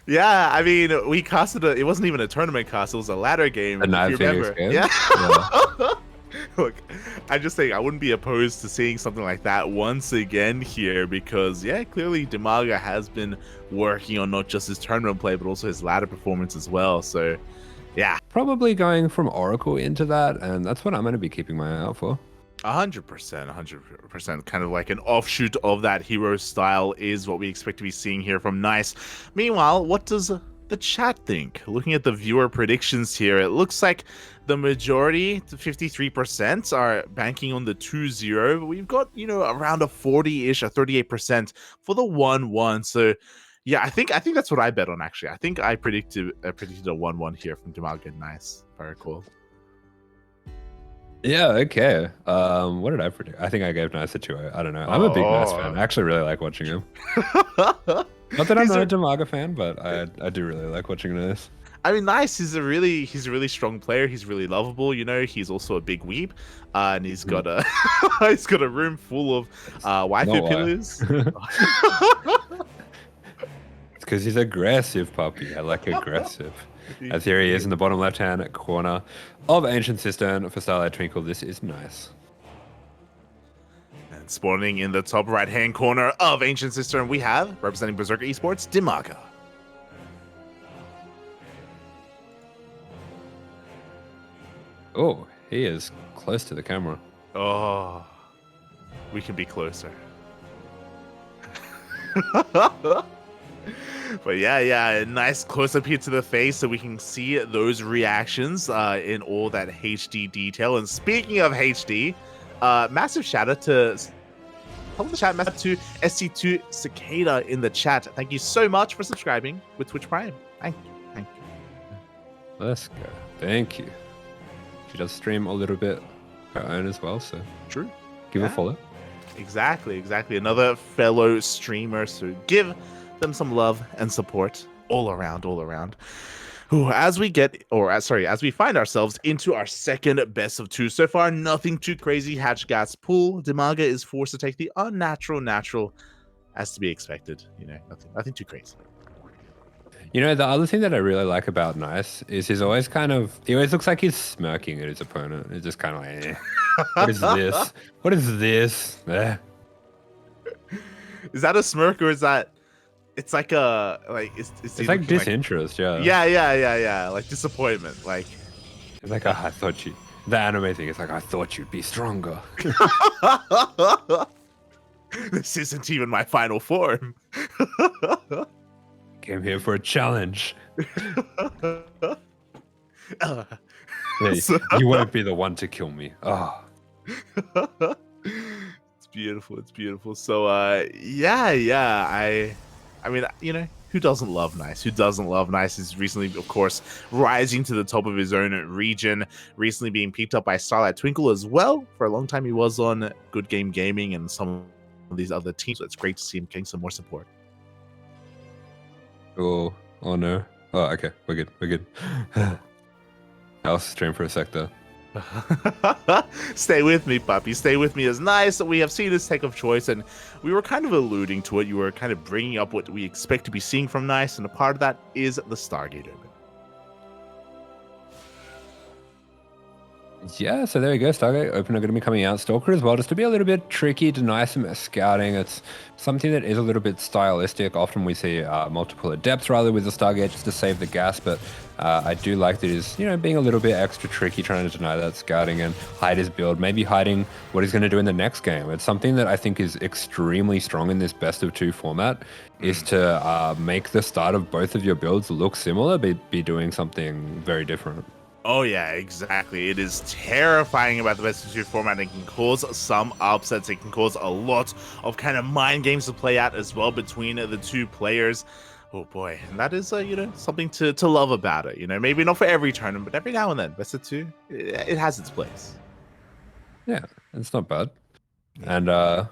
Yeah, I mean, we casted it wasn't even a tournament cast, it was a ladder game, if you remember. Yeah. Look, I'm just saying I wouldn't be opposed to seeing something like that once again here, because yeah, clearly DIMAGA has been working on not just his tournament play but also his ladder performance as well. So yeah, probably going from Oracle into that, and that's what I'm going to be keeping my eye out for. 100%, kind of like an offshoot of that hero style is what we expect to be seeing here from Nice. Meanwhile, what does the chat think? Looking at the viewer predictions here, it looks like the majority, 53%, are banking on the 2-0. We've got, around a 40-ish, a 38% for the 1-1. So yeah, I think that's what I bet on, actually. I think I predicted a 1-1 here from DIMAGA and Nice, if I recall. Yeah, okay. What did I predict? I think I gave Nice a 2-0. I don't know. I'm a big Nice fan. I actually really like watching him. Not that I'm not a DIMAGA fan, but I do really like watching Nice. I mean, Nice is a really strong player. He's really lovable. He's also a big weep, and he's got a he's got a room full of waifu pillars. It's because he's aggressive, puppy. I like aggressive. As here he is in the bottom left-hand corner of Ancient Cistern for Starlight Twinkle. This is Nice. And spawning in the top right-hand corner of Ancient Cistern, we have, representing Berserker eSports, DIMAGA. Oh, he is close to the camera. Oh, we can be closer. But yeah, nice close-up here to the face so we can see those reactions in all that HD detail. And speaking of HD, massive shout out to SC2 Cicada in the chat. Thank you so much for subscribing with Twitch Prime. Thank you. Let's go. Thank you. She does stream a little bit her own as well, so True. give her a follow. Exactly. Another fellow streamer, so give them some love and support all around. Ooh, as we find ourselves into our second best of 2 so far, nothing too crazy. Hatch gas pool. DIMAGA is forced to take the unnatural natural, as to be expected. Nothing too crazy. The other thing that I really like about Nice is he always looks like he's smirking at his opponent. It's just kind of like, what is this? What is this? Is that a smirk or is that? It's like it's like disinterest, like, yeah. Like disappointment. Like it's like, I thought you. The anime thing is like, I thought you'd be stronger. This isn't even my final form. Came here for a challenge. Hey, you won't be the one to kill me. Oh. It's beautiful. So yeah. I mean, who doesn't love Nice? He's recently, of course, rising to the top of his own region, recently being picked up by Starlight Twinkle as well. For a long time, he was on Good Game Gaming and some of these other teams, so it's great to see him getting some more support. Oh no. Oh, okay. We're good. I'll stream for a sec though. Stay with me, puppy. Stay with me. Is Nice. We have seen his tech of choice, and we were kind of alluding to it. You were kind of bringing up what we expect to be seeing from Nice, and a part of that is the Stargate Open. Yeah, so there we go. Stargate Open are going to be coming out. Stalker as well, just to be a little bit tricky, deny some scouting. It's something that is a little bit stylistic. Often we see multiple adepts rather with the Stargate just to save the gas, but I do like that he's, being a little bit extra tricky, trying to deny that scouting and hide his build, maybe hiding what he's going to do in the next game. It's something that I think is extremely strong in this best of 2 format, is to make the start of both of your builds look similar, but be doing something very different. Oh yeah, exactly. It is terrifying about the best of 2 format. It can cause some upsets. It can cause a lot of kind of mind games to play out as well between the 2 players. Oh boy, and that is something to love about it. Maybe not for every tournament, but every now and then, best of 2, it has its place. Yeah, it's not bad. Yeah.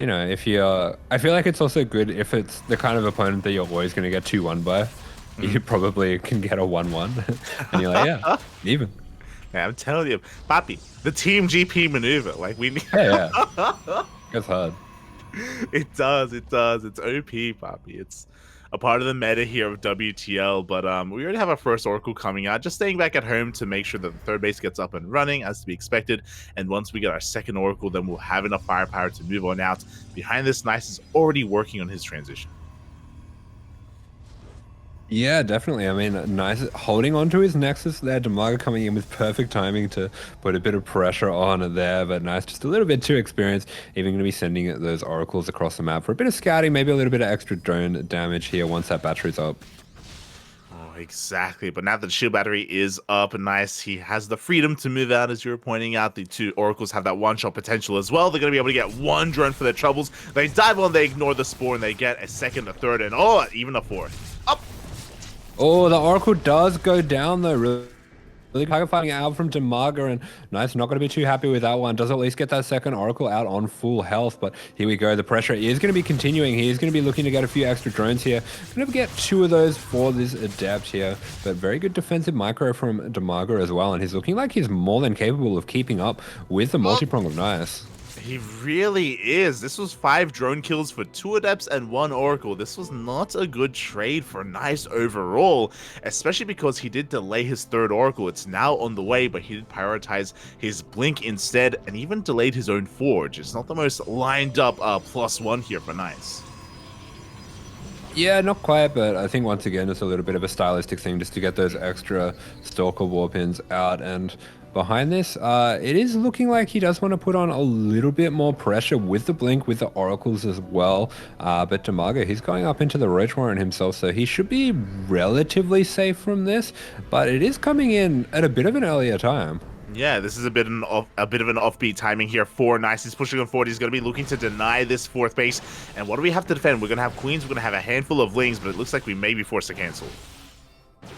And if you, I feel like it's also good if it's the kind of opponent that you're always going to get 2-1 by. You probably can get a 1-1, and you're like, yeah, even. Yeah, I'm telling you, Papi, the Team GP maneuver, like we need. Yeah. It's hard. It does. It's OP, Papi. It's a part of the meta here of WTL, but we already have our first Oracle coming out. Just staying back at home to make sure that the third base gets up and running, as to be expected. And once we get our second Oracle, then we'll have enough firepower to move on out. Behind this, Nice is already working on his transition. Yeah, definitely. I mean, Nice holding on to his Nexus there. DIMAGA coming in with perfect timing to put a bit of pressure on there, but Nice just a little bit too experienced. Even going to be sending those Oracles across the map for a bit of scouting, maybe a little bit of extra drone damage here once that battery's up. Oh, exactly. But now that the shield battery is up, Nice, he has the freedom to move out, as you were pointing out. The 2 Oracles have that one-shot potential as well. They're going to be able to get 1 drone for their troubles. They dive on, they ignore the spore, and they get a second, a third, and even a 4th. Up! Oh, the Oracle does go down though. Really fighting out from DIMAGA, and Nice not going to be too happy with that one. Does at least get that second Oracle out on full health, but here we go. The pressure is going to be continuing. He is going to be looking to get a few extra drones here. Going to get 2 of those for this adept here, but very good defensive micro from DIMAGA as well, and he's looking like he's more than capable of keeping up with the multi-prong of Nice. He really is. This was 5 drone kills for 2 adepts and 1 oracle. This was not a good trade for Nice overall, especially because he did delay his 3rd oracle. It's now on the way, but he did prioritize his blink instead and even delayed his own forge. It's not the most lined up +1 here for Nice. Yeah, not quite, but I think once again it's a little bit of a stylistic thing just to get those extra Stalker warpins out. And behind this, it is looking like he does want to put on a little bit more pressure with the blink, with the oracles as well. But DIMAGA, he's going up into the Roach Warren himself, so he should be relatively safe from this. But it is coming in at a bit of an earlier time. Yeah, this is a bit of an offbeat timing here for Nice. He's pushing on forward. He's going to be looking to deny this 4th base. And what do we have to defend? We're going to have Queens. We're going to have a handful of Lings, but it looks like we may be forced to cancel.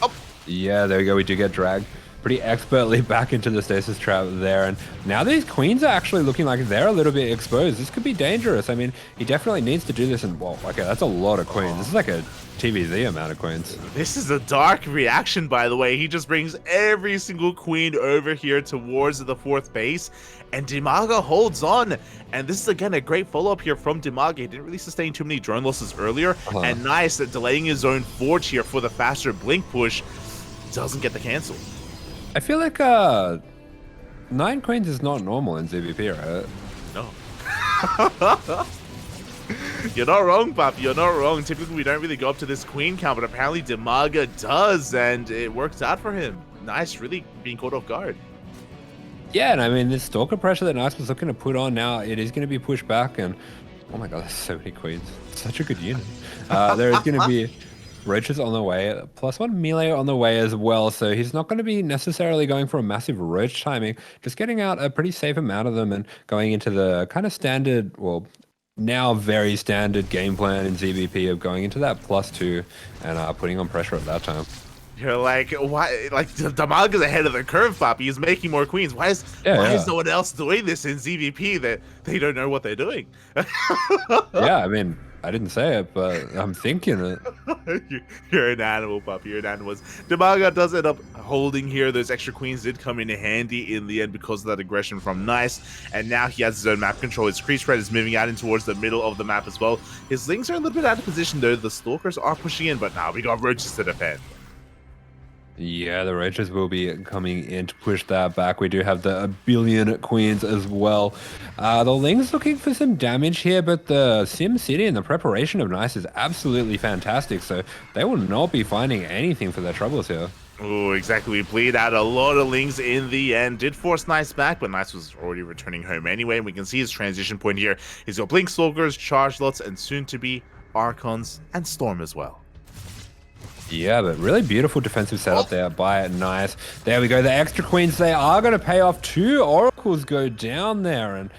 Oh. Yeah, there we go. We do get dragged pretty expertly back into the stasis trap there. And now these queens are actually looking like they're a little bit exposed. This could be dangerous. I mean, he definitely needs to do this. And, well, okay, that's a lot of queens. This is like a TVZ amount of queens. This is a dark reaction, by the way. He just brings every single queen over here towards the 4th base. And DIMAGA holds on. And this is, again, a great follow-up here from DIMAGA. He didn't really sustain too many drone losses earlier. And nice that delaying his own forge here for the faster blink push doesn't get the cancel. I feel like 9 queens is not normal in ZVP, right? No. You're not wrong, Pup. You're not wrong. Typically, we don't really go up to this queen count, but apparently DIMAGA does, and it works out for him. Nice, really being caught off guard. Yeah, and I mean, this stalker pressure that Nice was looking to put on now, it is going to be pushed back, and oh my god, there's so many queens. Such a good unit. There is going to be roaches on the way, +1 melee on the way as well, so he's not going to be necessarily going for a massive roach timing, just getting out a pretty safe amount of them and going into the kind of standard, well, now very standard game plan in ZVP of going into that +2 and putting on pressure at that time. You're like, why? Like, DIMAGA's ahead of the curve, Poppy. He's making more queens. Why is no one else doing this in ZVP? That they don't know what they're doing. Yeah, I mean, I didn't say it, but I'm thinking it. You're an animal, Puppy. You're an animal. DIMAGA does end up holding here. Those extra queens did come in handy in the end because of that aggression from Nice. And now he has his own map control. His crease spread is moving out in towards the middle of the map as well. His links are a little bit out of position, though. The stalkers are pushing in, but now we got roaches to defend. Yeah, the roaches will be coming in to push that back. We do have the billion queens as well. The Ling's looking for some damage here, but the Sim City and the preparation of Nice is absolutely fantastic, so they will not be finding anything for their troubles here. Oh, exactly. We bleed out a lot of Lings in the end. Did force Nice back, but Nice was already returning home anyway. And we can see his transition point here. He's got Blink Stalkers, Charge Lots, and soon to be Archons and Storm as well. Yeah, but really beautiful defensive setup there by Nice. There we go. The extra queens, they are going to pay off. 2 oracles go down there, and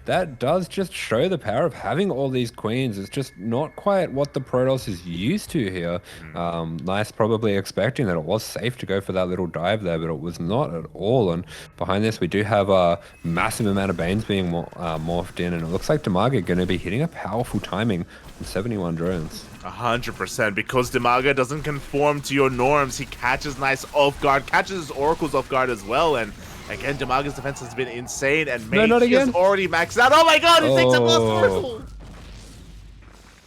that does just show the power of having all these queens. It's just not quite what the Protoss is used to here. Nice probably expecting that it was safe to go for that little dive there, but it was not at all. And behind this, we do have a massive amount of Banes being morphed in, and it looks like DIMAGA going to be hitting a powerful timing on 71 drones. 100%, because DIMAGA doesn't conform to your norms. He catches Nice off guard, catches his oracles off guard as well, and again, DIMAGA's defense has been insane, and Mage is already maxed out. Oh my god, he takes up last oracle!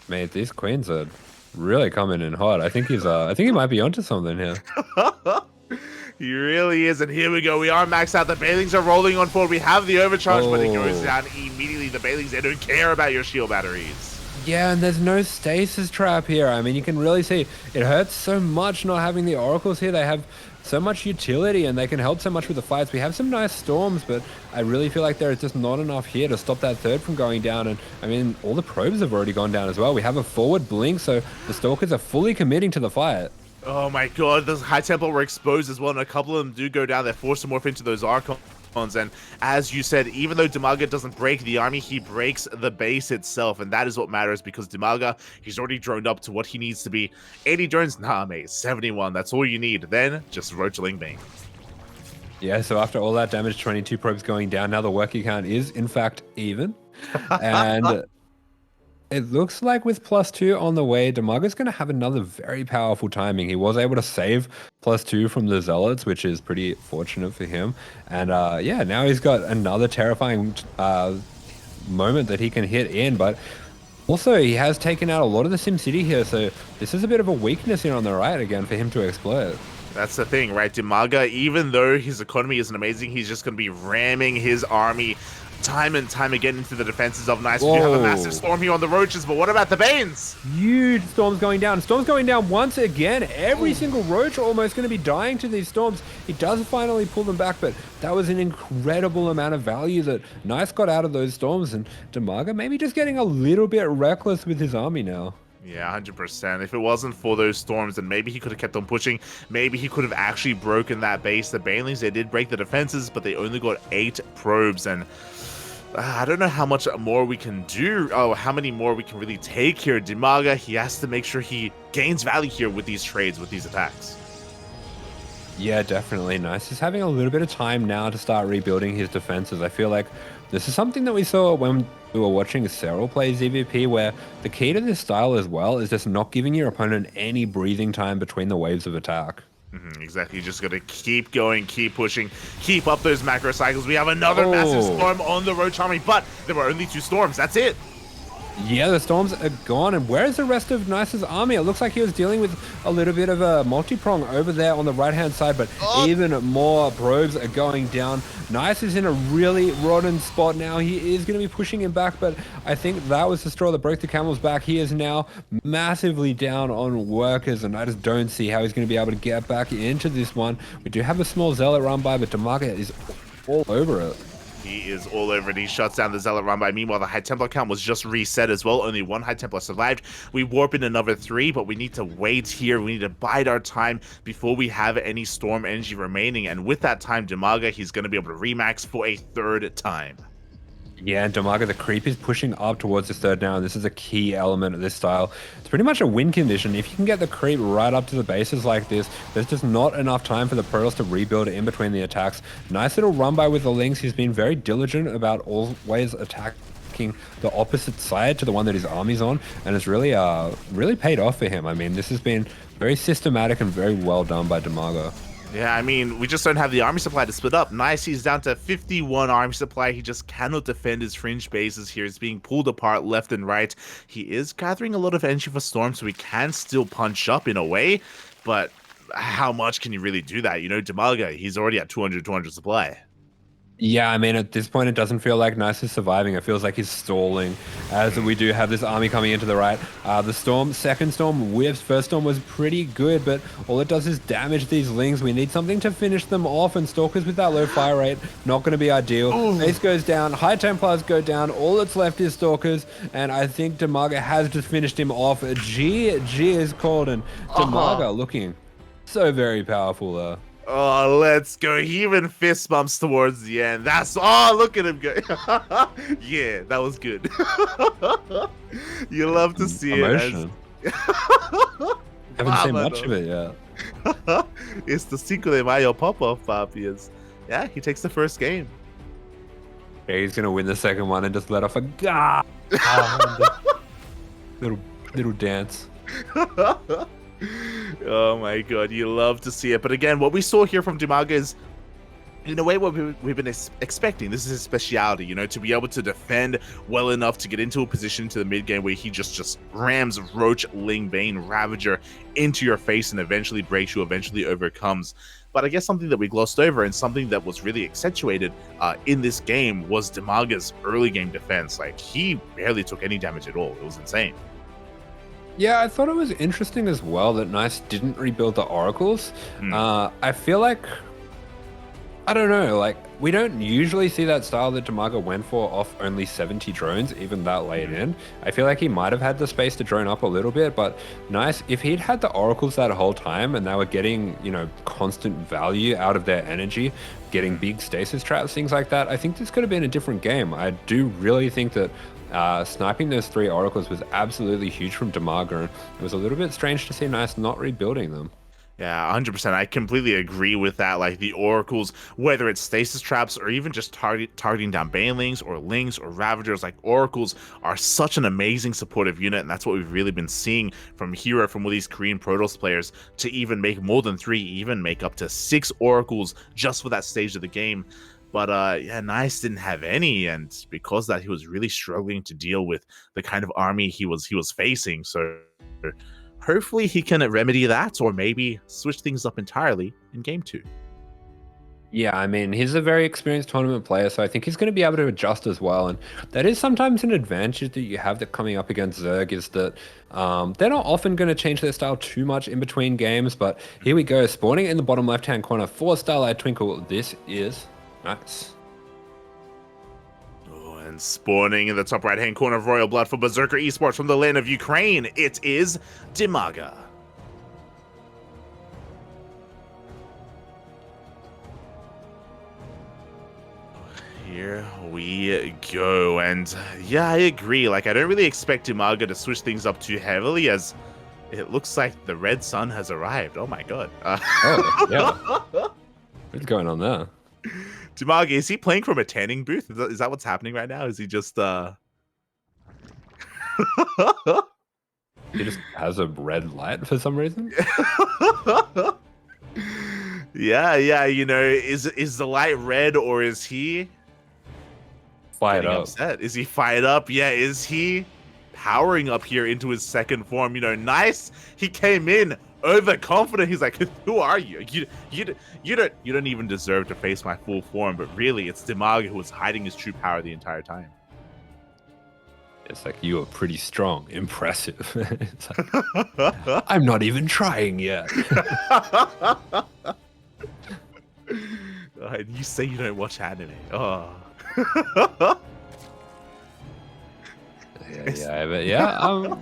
Mate, these queens are really coming in hot. I think he's I think he might be onto something here. He really is, and here we go. We are maxed out. The Bailings are rolling on forward. We have the overcharge, but it goes down immediately. The Bailings, they don't care about your shield batteries. Yeah, and there's no stasis trap here. I mean, you can really see it hurts so much not having the oracles here. They have so much utility and they can help so much with the fights. We have some nice storms, but I really feel like there is just not enough here to stop that third from going down. And I mean, all the probes have already gone down as well. We have a forward blink, so the stalkers are fully committing to the fight. Oh my god, those High Temple were exposed as well, and a couple of them do go down. They're forced to morph into those Archons. And as you said, even though DIMAGA doesn't break the army, he breaks the base itself, and that is what matters, because DIMAGA, he's already droned up to what he needs to be. 80 drones? Nah, mate, 71, that's all you need. Then, just roachling Bane. Yeah, so after all that damage, 22 probes going down, now the working count is, in fact, even. And it looks like with +2 on the way, DIMAGA's going to have another very powerful timing. He was able to save +2 from the Zealots, which is pretty fortunate for him. And yeah, now he's got another terrifying moment that he can hit in. But also, he has taken out a lot of the SimCity here, so this is a bit of a weakness here on the right again for him to exploit. That's the thing, right? DIMAGA, even though his economy isn't amazing, he's just going to be ramming his army time and time again into the defenses of Nice. We do have a massive storm here on the roaches, but what about the Banes? Huge storms going down. Storms going down once again. Every single roach almost going to be dying to these storms. He does finally pull them back, but that was an incredible amount of value that Nice got out of those storms, and DIMAGA maybe just getting a little bit reckless with his army now. Yeah, 100%. If it wasn't for those storms, then maybe he could have kept on pushing. Maybe he could have actually broken that base. The Banelings, they did break the defenses, but they only got 8 probes, and I don't know how much more we can do. Oh, how many more we can really take here. DIMAGA, he has to make sure he gains value here with these trades, with these attacks. Yeah, definitely. Nice. He's having a little bit of time now to start rebuilding his defenses. I feel like this is something that we saw when we were watching Cyril play ZVP, where the key to this style as well is just not giving your opponent any breathing time between the waves of attack. Exactly, you just gotta keep going, keep pushing, keep up those macro cycles. We have another massive storm on the road, Charming, but there were only 2 storms. That's it. Yeah, the storms are gone. And where's the rest of Nice's army? It looks like he was dealing with a little bit of a multi-prong over there on the right-hand side, but even more probes are going down. Nice is in a really rotten spot now. He is going to be pushing him back, but I think that was the straw that broke the camel's back. He is now massively down on workers, and I just don't see how he's going to be able to get back into this one. We do have a small Zealot run by, but DIMAGA is all over it. He is all over it. He shuts down the Zealot run by. Meanwhile, the High Templar count was just reset as well. Only 1 High Templar survived. We warp in another 3, but we need to wait here. We need to bide our time before we have any Storm energy remaining. And with that time, DIMAGA, he's going to be able to remax for a 3rd time. Yeah, and DIMAGA, the creep is pushing up towards this 3rd now, and this is a key element of this style. It's pretty much a win condition. If you can get the creep right up to the bases like this, there's just not enough time for the Protoss to rebuild in between the attacks. Nice little run by with the Lynx. He's been very diligent about always attacking the opposite side to the one that his army's on, and it's really really paid off for him. I mean, this has been very systematic and very well done by DIMAGA. Yeah, I mean, we just don't have the army supply to split up. Nice, he's down to 51 army supply. He just cannot defend his fringe bases here. He's being pulled apart left and right. He is gathering a lot of energy for Storm, so he can still punch up in a way, but how much can you really do that? You know, DIMAGA, he's already at 200 supply. Yeah, I mean, at this point, it doesn't feel like Nice is surviving. It feels like he's stalling, as we do have this army coming into the right. The storm, second storm whiffs. First storm was pretty good, but all it does is damage these Lings. We need something to finish them off, and Stalkers with that low fire rate, not going to be ideal. Base goes down, High Templars go down, all that's left is Stalkers, and I think DIMAGA has just finished him off. GG is called, and DIMAGA looking so very powerful there. Oh, let's go. He even fist bumps towards the end. That's oh, look at him go. Yeah, that was good. You love to see Emotion. it. Haven't seen much of it yet. It's the Cinco de Mayo pop-off, Papi. Yeah, he takes the first game. Yeah, he's gonna win the second one and just let off a god. little dance. Oh my god, you love to see it. But again, what we saw here from DIMAGA is, in a way, what we've been expecting. This is his speciality, you know, to be able to defend well enough to get into a position to the mid game where he just rams Roach, Ling, Bane, Ravager into your face and eventually breaks you, eventually overcomes. But I guess something that we glossed over and something that was really accentuated in this game was DIMAGA's early game defense. Like, he barely took any damage at all. It was insane. Yeah, I thought it was interesting as well that Nice didn't rebuild the Oracles. I feel like, I don't know, like, we don't usually see that style that DIMAGA went for off only 70 drones, even that late in. I feel like he might have had the space to drone up a little bit, but Nice, if he'd had the Oracles that whole time and they were getting, you know, constant value out of their energy, getting big stasis traps, things like that, I think this could have been a different game. I do really think that sniping those 3 Oracles was absolutely huge from DIMAGA, and it was a little bit strange to see Nice not rebuilding them. Yeah, 100%. I completely agree with that. Like, the Oracles, whether it's stasis traps or even just targeting down Banelings or Lings or Ravagers, like, Oracles are such an amazing supportive unit, and that's what we've really been seeing from Hero, from all these Korean Protoss players, to even make more than 3, even make up to 6 Oracles just for that stage of the game. But yeah, Nice didn't have any, and because of that, he was really struggling to deal with the kind of army he was facing. So hopefully he can remedy that, or maybe switch things up entirely in game 2. Yeah, I mean, he's a very experienced tournament player, so I think he's going to be able to adjust as well. And that is sometimes an advantage that you have that coming up against Zerg, is that they're not often going to change their style too much in between games. But here we go, spawning in the bottom left-hand corner for Starlight Twinkle. This is Nice. Oh, and spawning in the top right-hand corner of Royal Blood for Berserker eSports from the land of Ukraine, it is DIMAGA. Here we go, and yeah, I agree. Like, I don't really expect DIMAGA to switch things up too heavily, as It looks like the red sun has arrived. Oh my god. Oh, yeah. What's going on there? DIMAGA, is he playing from a tanning booth? Is that what's happening right now? Is he just He just has a red light for some reason? Yeah, you know, is the light red, or is he Fired up. upset? Is he fired up? Yeah, is he powering up here into his second form? You know, nice. He came in overconfident. He's like, "Who are you? You don't even deserve to face my full form." But really, it's DIMAGA who was hiding his true power the entire time. It's like, you are pretty strong, impressive. Like, I'm not even trying yet. And you say you don't watch anime. Oh. yeah.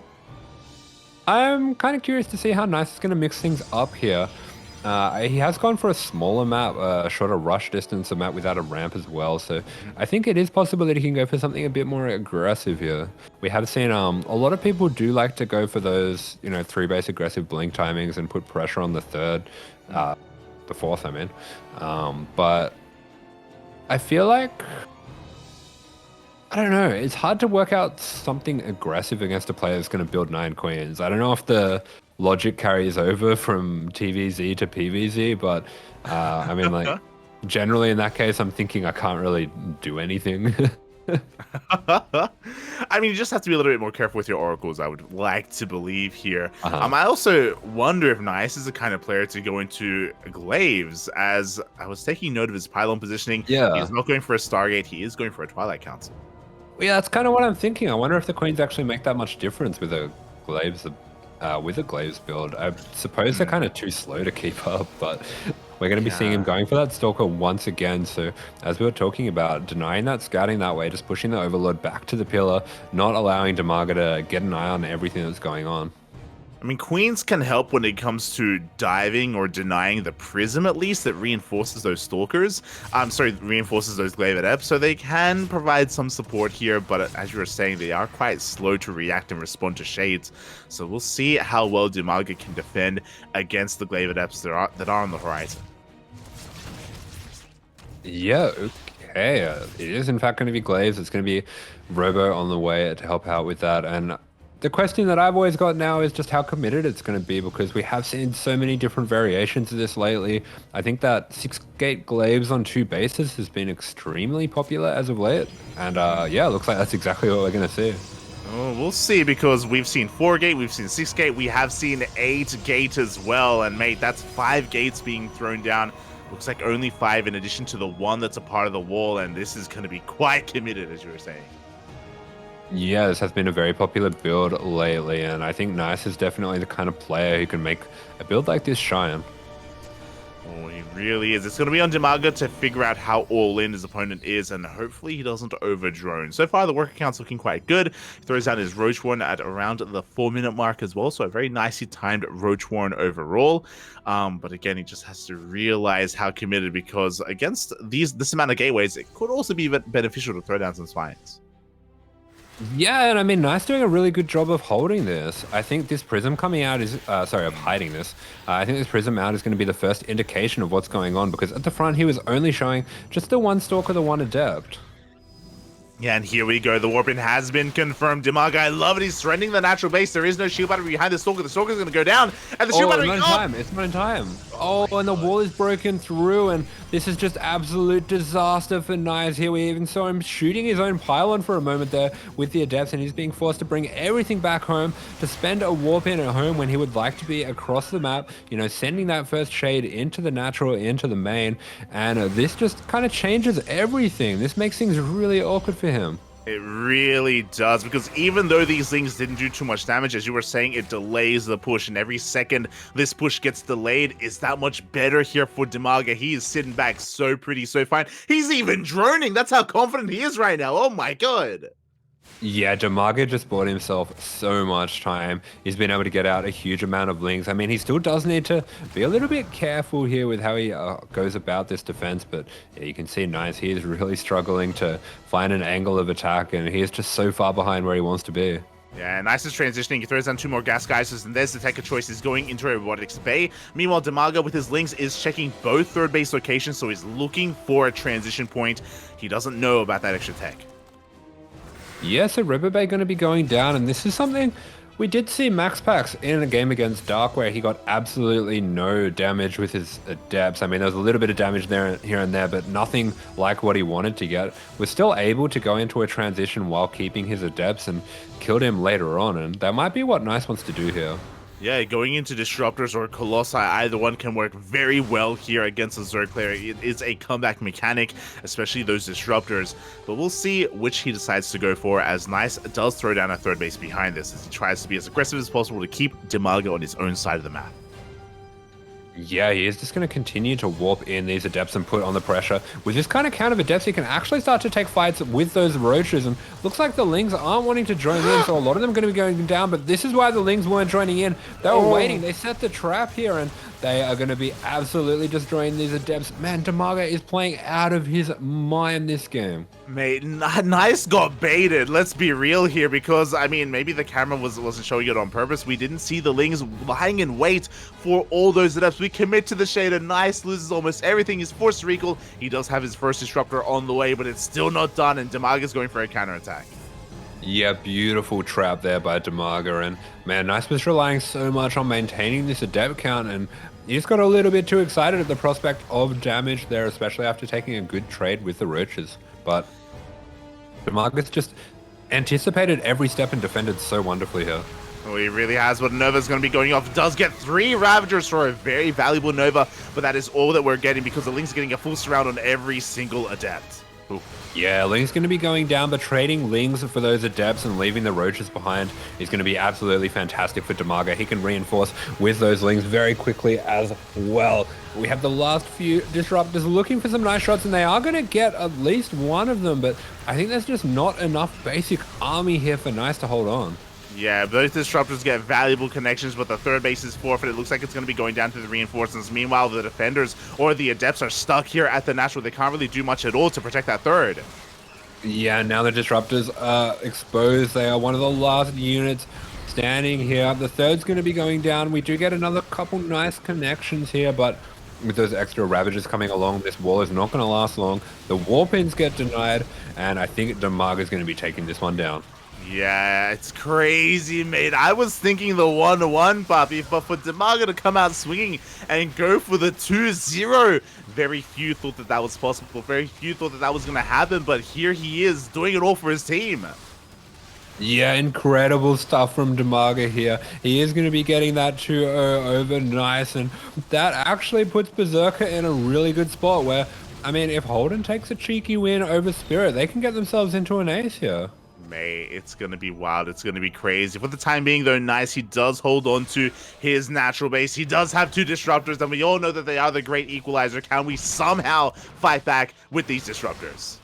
I'm kind of curious to see how Nice is going to mix things up here. He has gone for a smaller map, a shorter rush distance, a map without a ramp as well. So I think it is possible that he can go for something a bit more aggressive here. We have seen a lot of people do like to go for those, you know, 3-base aggressive blink timings and put pressure on the fourth, I mean. But I feel like, I don't know, it's hard to work out something aggressive against a player that's going to build 9 queens. I don't know if the logic carries over from TVZ to PVZ, but I mean, like, generally in that case, I'm thinking I can't really do anything. I mean, you just have to be a little bit more careful with your oracles, I would like to believe here. I also wonder if Nice is the kind of player to go into Glaives, as I was taking note of his pylon positioning. Yeah. He's not going for a Stargate, he is going for a Twilight Council. Yeah, that's kind of what I'm thinking. I wonder if the queens actually make that much difference with a Glaives build. I suppose they're kind of too slow to keep up, but we're going to be seeing him going for that Stalker once again. So as we were talking about, denying that scouting that way, just pushing the Overlord back to the pillar, not allowing DIMAGA to get an eye on everything that's going on. I mean, queens can help when it comes to diving or denying the prism, at least, that reinforces those stalkers. Reinforces those glaive adepts, so they can provide some support here, but as you were saying, they are quite slow to react and respond to shades. So we'll see how well DIMAGA can defend against the glaive adepts that are on the horizon. Yeah, okay. It is in fact going to be Glaives. It's going to be Robo on the way to help out with that. And the question that I've always got now is just how committed it's going to be, because we have seen so many different variations of this lately. I think that 6-gate Glaives on 2 bases has been extremely popular as of late. And yeah, it looks like that's exactly what we're going to see. Oh, we'll see, because we've seen 4-gate, we've seen 6-gate, we have seen 8-gate as well. And mate, that's 5 gates being thrown down. Looks like only 5 in addition to the 1 that's a part of the wall. And this is going to be quite committed, as you were saying. Yeah, this has been a very popular build lately, and I think Nice is definitely the kind of player who can make a build like this shine. Oh, he really is. It's going to be on DIMAGA to figure out how all-in his opponent is, and hopefully he doesn't over-drone. So far, the worker count's looking quite good. He throws down his Roach Warren at around the 4-minute mark as well, so a very nicely timed Roach Warren overall. But again, he just has to realize how committed, because against this amount of gateways, it could also be beneficial to throw down some spines. Yeah, and I mean, Nice doing a really good job of holding this. I think this Prism coming out is, of hiding this. I think this Prism out is going to be the first indication of what's going on, because at the front he was only showing just the 1 Stalker, the 1 Adept. Yeah, and here we go. The Warpin has been confirmed. DIMAGA, I love it. He's surrendering the natural base. There is no shield battery behind the Stalker. The Stalker's going to go down, and the shield battery... It's not in time. Oh, and the wall is broken through, and this is just absolute disaster for Nice here. We even saw him shooting his own pylon for a moment there with the Adepts, and he's being forced to bring everything back home to spend a Warpin at home when he would like to be across the map, you know, sending that first shade into the natural, into the main, and this just kind of changes everything. This makes things really awkward for him. It really does, because even though these things didn't do too much damage, as you were saying, it delays the push, and every second this push gets delayed is that much better here for DIMAGA. He is sitting back so pretty, so fine. He's even droning. That's how confident he is right now. Oh my god. Yeah, DIMAGA just bought himself so much time. He's been able to get out a huge amount of links. I mean, he still does need to be a little bit careful here with how he goes about this defense, but yeah, you can see Nice, he is really struggling to find an angle of attack, and he is just so far behind where he wants to be. Yeah, Nice is transitioning. He throws down 2 more gas geysers, and there's the Tekka choices going into a robotics bay. Meanwhile, DIMAGA with his links is checking both third base locations, so he's looking for a transition point. He doesn't know about that extra tech. Yeah, so River Bay going to be going down, and this is something we did see Max Pax in a game against Dark where he got absolutely no damage with his adepts. I mean, there was a little bit of damage there, here and there, but nothing like what he wanted to get. Was still able to go into a transition while keeping his adepts and killed him later on, and that might be what Nice wants to do here. Yeah, going into Disruptors or Colossi, either one can work very well here against a Zerg player. It is a comeback mechanic, especially those Disruptors. But we'll see which he decides to go for, as Nice does throw down a third base behind this, as he tries to be as aggressive as possible to keep DIMAGA on his own side of the map. Yeah, he is just going to continue to warp in these adepts and put on the pressure. With this kind of count of adepts, he can actually start to take fights with those roaches, and looks like the Lings aren't wanting to join in, so a lot of them are going to be going down, but this is why the Lings weren't joining in. They were waiting, they set the trap here, and they are going to be absolutely destroying these adepts. Man, DIMAGA is playing out of his mind this game. Mate, Nice got baited. Let's be real here, because, I mean, maybe the camera wasn't showing it on purpose. We didn't see the Lings lying in wait for all those adepts. We commit to the Shader. Nice loses almost everything. He's forced to recall. He does have his first Disruptor on the way, but it's still not done, and DIMAGA's going for a counterattack. Yeah, beautiful trap there by DIMAGA, and man, Nice was relying so much on maintaining this adept count, and he just got a little bit too excited at the prospect of damage there, especially after taking a good trade with the roaches. But DIMAGA's just anticipated every step and defended so wonderfully here. Oh, he really has, but Nova's going to be going off. Does get 3 Ravagers for a very valuable Nova, but that is all that we're getting, because the Link's getting a full surround on every single adept. Ooh. Yeah, Ling's going to be going down, but trading Lings for those adepts and leaving the roaches behind is going to be absolutely fantastic for DIMAGA. He can reinforce with those Lings very quickly as well. We have the last few Disruptors looking for some nice shots, and they are going to get at least one of them, but I think there's just not enough basic army here for Nice to hold on. Yeah, both Disruptors get valuable connections, but the third base is forfeit. It looks like it's going to be going down to the reinforcements. Meanwhile, the defenders or the adepts are stuck here at the natural. They can't really do much at all to protect that third. Yeah, now the Disruptors are exposed. They are one of the last units standing here. The third's going to be going down. We do get another couple nice connections here, but with those extra Ravagers coming along, this wall is not going to last long. The Warpins get denied, and I think DIMAGA is going to be taking this one down. Yeah, it's crazy, mate. I was thinking the 1-1, Papi, but for DIMAGA to come out swinging and go for the 2-0, very few thought that that was possible. Very few thought that that was going to happen, but here he is doing it all for his team. Yeah, incredible stuff from DIMAGA here. He is going to be getting that 2-0 over Nice, and that actually puts Berserker in a really good spot where, I mean, if Holden takes a cheeky win over Spirit, they can get themselves into an ace here. Mate, it's going to be wild. It's going to be crazy. For the time being, though, Nice, he does hold on to his natural base. He does have 2 Disruptors, and we all know that they are the great equalizer. Can we somehow fight back with these Disruptors?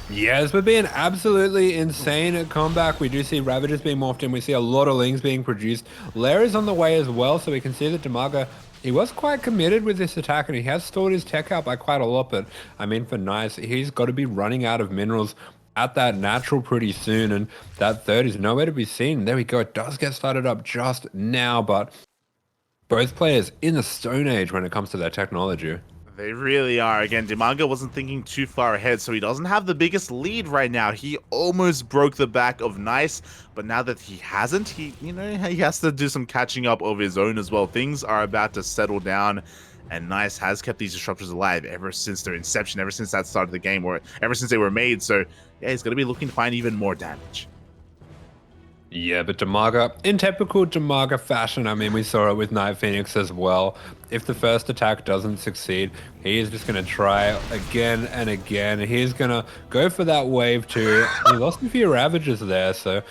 Yeah, this would be an absolutely insane comeback. We do see Ravagers being morphed in. We see a lot of Lings being produced. Lair is on the way as well, so we can see that DIMAGA, he was quite committed with this attack, and he has stored his tech out by quite a lot. But, I mean, for Nice, he's got to be running out of minerals at that natural pretty soon, and that third is nowhere to be seen. There we go. It does get started up just now, but both players in the Stone Age when it comes to their technology. They really are. Again, DIMAGA wasn't thinking too far ahead, so he doesn't have the biggest lead right now. He almost broke the back of Nice, but now that he hasn't, he has to do some catching up of his own as well. Things are about to settle down, and Nice has kept these Disruptors alive ever since their inception, ever since that started the game, or ever since they were made. So yeah, he's going to be looking to find even more damage. Yeah, but DIMAGA, in typical DIMAGA fashion, I mean, we saw it with Night Phoenix as well. If the first attack doesn't succeed, he is just going to try again and again. He's going to go for that wave 2. He lost a few Ravagers there, so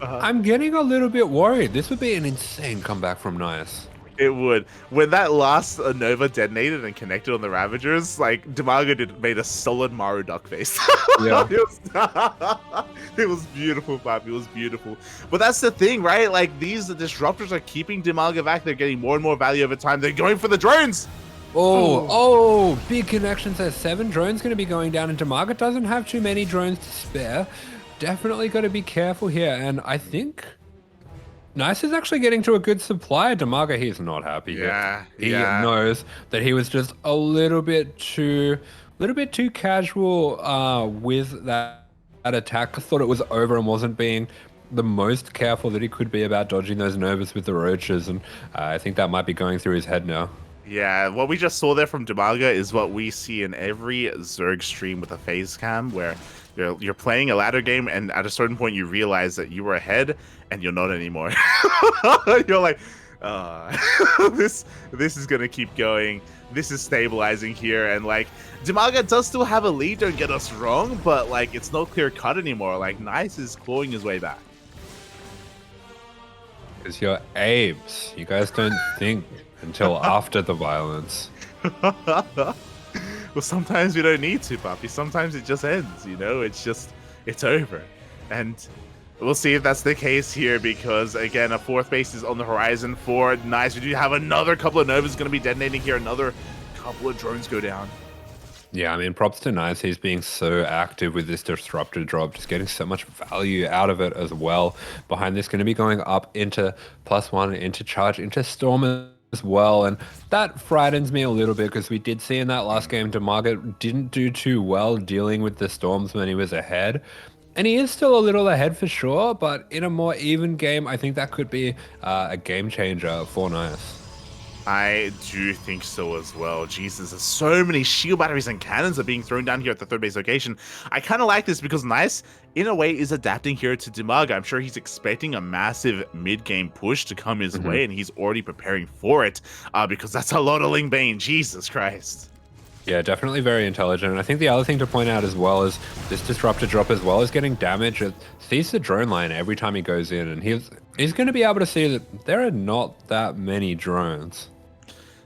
I'm getting a little bit worried. This would be an insane comeback from Nice. It would. When that last Nova detonated and connected on the Ravagers, like, DIMAGA made a solid Maru duck face. Yeah. It was beautiful, Papi. It was beautiful. But that's the thing, right? Like, these Disruptors are keeping DIMAGA back. They're getting more and more value over time. They're going for the drones. Oh, big connections there. 7 drones going to be going down, and DIMAGA doesn't have too many drones to spare. definitely got to be careful here. And I think Nice is actually getting to a good supply. DIMAGA, he's not happy Yeah, here. He yeah. knows that he was just a little bit too casual with that attack. Thought it was over and wasn't being the most careful that he could be about dodging those Novas with the roaches. And I think that might be going through his head now. Yeah, what we just saw there from DIMAGA is what we see in every Zerg stream with a phase cam, where you're playing a ladder game, and at a certain point you realize that you were ahead, and you're not anymore. You're like, this is gonna keep going. This is stabilizing here, and like DIMAGA does still have a lead. Don't get us wrong, but like it's not clear cut anymore. Like Nice is clawing his way back. Because you're apes. You guys don't think until after the violence. Well, sometimes we don't need to, Puppy. Sometimes it just ends, you know? It's over. And we'll see if that's the case here, because, again, a fourth base is on the horizon for Nice. We do have another couple of Novas going to be detonating here. Another couple of drones go down. Yeah, I mean, props to Nice. He's being so active with this disruptor drop, just getting so much value out of it as well. Behind this, going to be going up into +1, into charge, into storm as well, and that frightens me a little bit, because we did see in that last game DIMAGA didn't do too well dealing with the storms when he was ahead. And he is still a little ahead for sure, but in a more even game, I think that could be a game changer for Nice. I do think so as well. Jesus, there's so many shield batteries and cannons are being thrown down here at the third base location. I kind of like this because Nice, in a way, is adapting here to DIMAGA. I'm sure he's expecting a massive mid-game push to come his way, and he's already preparing for it, because that's a lot of Ling Bane. Jesus Christ. Yeah, definitely very intelligent. And I think the other thing to point out as well is this disruptor drop as well is getting damage. It sees the drone line every time he goes in, and he's going to be able to see that there are not that many drones.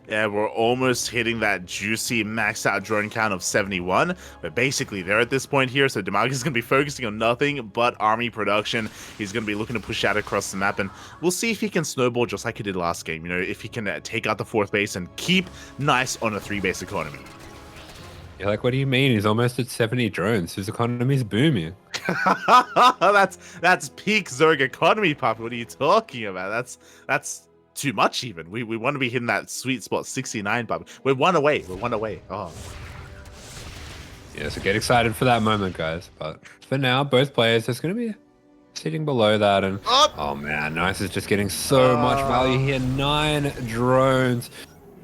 Yeah, we're almost hitting that juicy maxed out drone count of 71. We're basically there at this point here, so DIMAGA is going to be focusing on nothing but army production. He's going to be looking to push out across the map, and we'll see if he can snowball just like he did last game. You know, if he can take out the fourth base and keep Nice on a 3-base economy. You're like, what do you mean? He's almost at 70 drones. His economy's booming. That's peak Zerg economy, Papa. What are you talking about? That's too much even. We want to be hitting that sweet spot 69, but we're one away. Oh. Yeah, so get excited for that moment, guys. But for now, both players just going to be sitting below that. And oh man, Nice is just getting so much value here. 9 drones.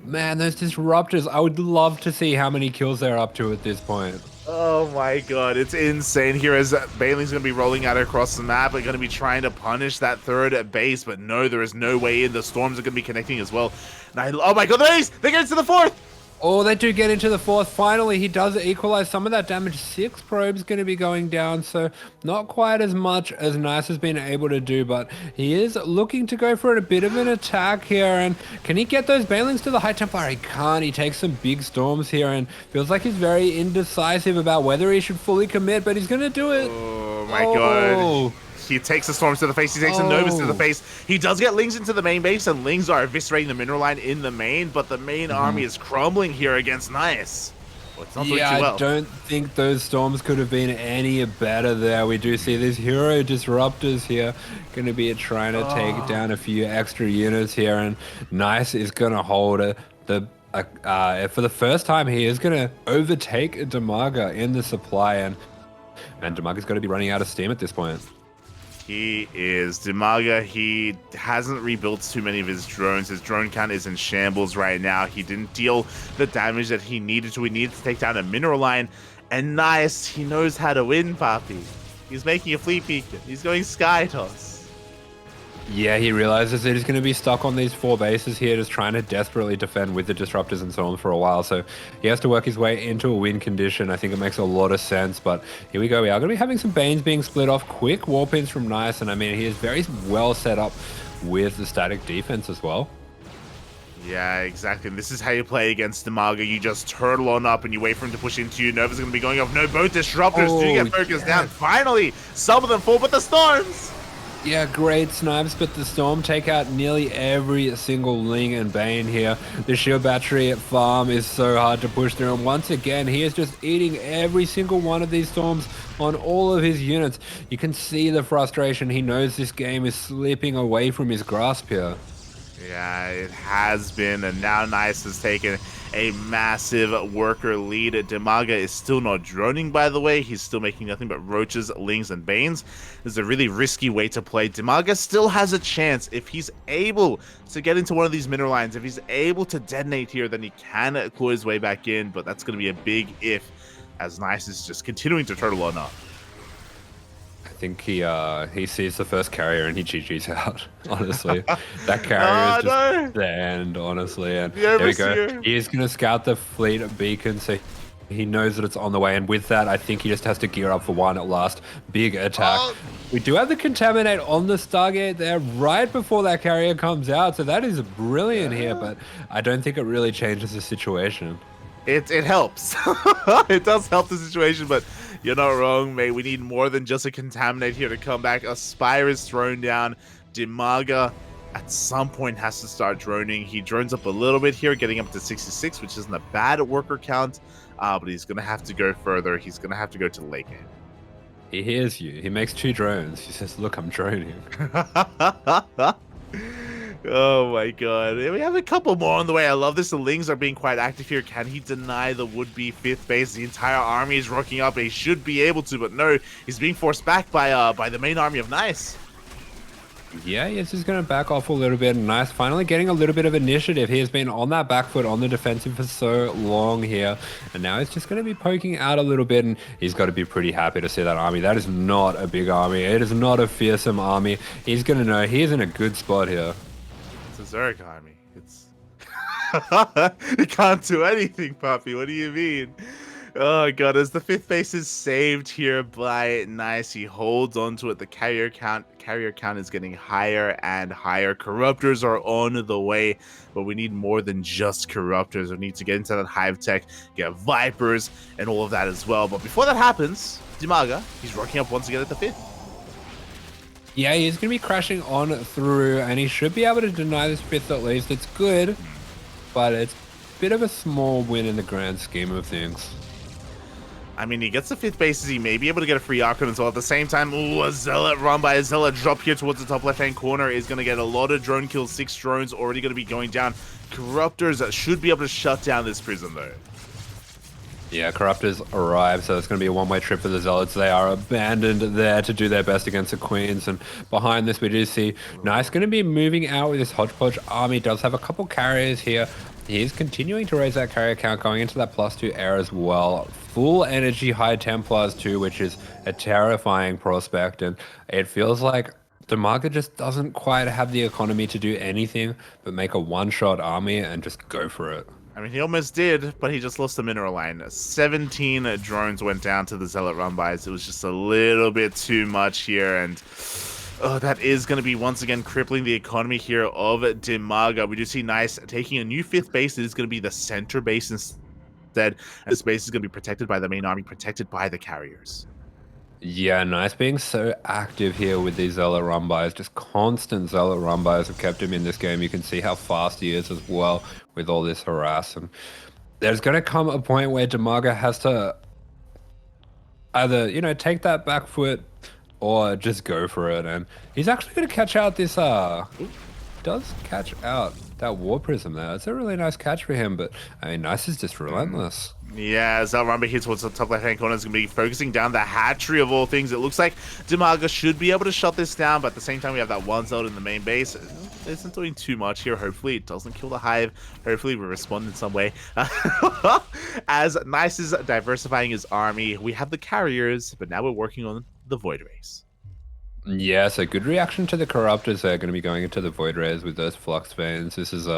Man, those disruptors, I would love to see how many kills they're up to at this point. Oh my god, it's insane here as Bailey's going to be rolling out across the map. We're going to be trying to punish that third base, but no, there is no way in. The storms are going to be connecting as well. And oh my god, they get into the fourth! Oh, they do get into the fourth. Finally, he does equalize some of that damage. 6 probes going to be going down, so not quite as much as Nice has been able to do, but he is looking to go for a bit of an attack here. And can he get those Banelings to the High Templar? He can't. He takes some big storms here and feels like he's very indecisive about whether he should fully commit, but he's going to do it. Oh my god. He takes the storms to the face. He takes the Novas to the face. He does get Lings into the main base, and Lings are eviscerating the mineral line in the main, but the main army is crumbling here against Nice. Well, it's not doing too well. I don't think those storms could have been any better there. We do see these hero disruptors here going to be trying to take down a few extra units here, and Nice is going to hold for the first time, he is going to overtake DIMAGA in the supply, and DIMAGA's got to be running out of steam at this point. He is. DIMAGA, he hasn't rebuilt too many of his drones. His drone count is in shambles right now. He didn't deal the damage that he needed to. He needed to take down a mineral line. And Nice, he knows how to win, Papi. He's making a fleet beacon. He's going sky toss. Yeah, he realizes that he's going to be stuck on these 4 bases here, just trying to desperately defend with the disruptors and so on for a while. So he has to work his way into a win condition. I think it makes a lot of sense. But here we go. We are going to be having some Banes being split off. Quick warp ins from Nice. And I mean, he is very well set up with the static defense as well. Yeah, exactly. And this is how you play against DIMAGA. You just turtle on up and you wait for him to push into you. Nova's going to be going off. No, both disruptors do get focused down. Finally, some of them fall, but the storms! Yeah, great snipes, but the Storm take out nearly every single Ling and Bane here. The shield battery farm is so hard to push through, and once again, he is just eating every single one of these Storms on all of his units. You can see the frustration. He knows this game is slipping away from his grasp here. Yeah, it has been, and now Nice has taken a massive worker lead. DIMAGA is still not droning, by the way. He's still making nothing but roaches, lings, and banes. This is a really risky way to play. DIMAGA still has a chance. If he's able to get into one of these mineral lines, if he's able to detonate here, then he can claw his way back in, but that's going to be a big if, as Nice is just continuing to turtle on up. I think he sees the first carrier and he GG's out, honestly. That carrier is just banned, honestly. And there we go. He is going to scout the fleet beacon, so he knows that it's on the way. And with that, I think he just has to gear up for one last big attack. We do have the Contaminate on the Stargate there right before that carrier comes out. So that is brilliant here, but I don't think it really changes the situation. It helps. It does help the situation, but you're not wrong, mate. We need more than just a Contaminate here to come back. A Spire is thrown down. DIMAGA at some point has to start droning. He drones up a little bit here, getting up to 66, which isn't a bad worker count, but he's going to have to go further. He's going to have to go to the late game. He hears you. He makes 2 drones. He says, look, I'm droning. Oh my god. We have a couple more on the way. I love this. The Lings are being quite active here. Can he deny the would-be 5th base? The entire army is rocking up. He should be able to, but no. He's being forced back by the main army of Nice. Yeah, he's just going to back off a little bit. Nice, finally getting a little bit of initiative. He has been on that back foot on the defensive for so long here. And now he's just going to be poking out a little bit, and he's got to be pretty happy to see that army. That is not a big army. It is not a fearsome army. He's going to know he's in a good spot here. It's a Zerg army. It's you can't do anything, puppy. What do you mean? Oh god, as the 5th base is saved here by Nice, he holds on to it. The carrier count is getting higher and higher. Corruptors are on the way, but we need more than just Corruptors. We need to get into that hive tech, get Vipers, and all of that as well. But before that happens, DIMAGA, he's rocking up once again at the 5th. Yeah, he's going to be crashing on through, and he should be able to deny this 5th at least. It's good, but it's a bit of a small win in the grand scheme of things. I mean, he gets the 5th bases. He may be able to get a free Archon as well. At the same time, ooh, a Zealot run by a Zealot drop here towards the top left-hand corner is going to get a lot of drone kills. 6 drones already going to be going down. Corruptors should be able to shut down this prison, though. Yeah, Corruptors arrive, so it's going to be a one-way trip for the Zealots. They are abandoned there to do their best against the Queens. And behind this, we do see Nice going to be moving out with this hodgepodge army. Does have a couple carriers here. He is continuing to raise that carrier count, going into that +2 air as well. Full energy high Templars too, which is a terrifying prospect. And it feels like DIMAGA just doesn't quite have the economy to do anything but make a one-shot army and just go for it. I mean, he almost did, but he just lost the mineral line. 17 drones went down to the Zealot run-bys. It was just a little bit too much here, and that is going to be once again crippling the economy here of DIMAGA. We do see Nice taking a new 5th base. It is going to be the center base instead, and this base is going to be protected by the main army, protected by the carriers. Yeah, Nice being so active here with these Zealot run-bys. Just constant Zealot run-bys have kept him in this game. You can see how fast he is as well with all this harass. And there's going to come a point where DIMAGA has to either, you know, take that back foot or just go for it. And he's actually going to catch out this, does catch out that War Prism there. It's a really nice catch for him, but I mean, Nice is just relentless. Yeah, Zalramba here towards the top left-hand corner is going to be focusing down the hatchery of all things. It looks like DIMAGA should be able to shut this down, but at the same time, we have that one Zealot in the main base. It isn't doing too much here. Hopefully, it doesn't kill the hive. Hopefully, we respond in some way. As Nice is diversifying his army, we have the carriers, but now we're working on the Void Rays. Yeah, so good reaction to the Corruptors. They're going to be going into the Void Rays with those Flux Veins. This is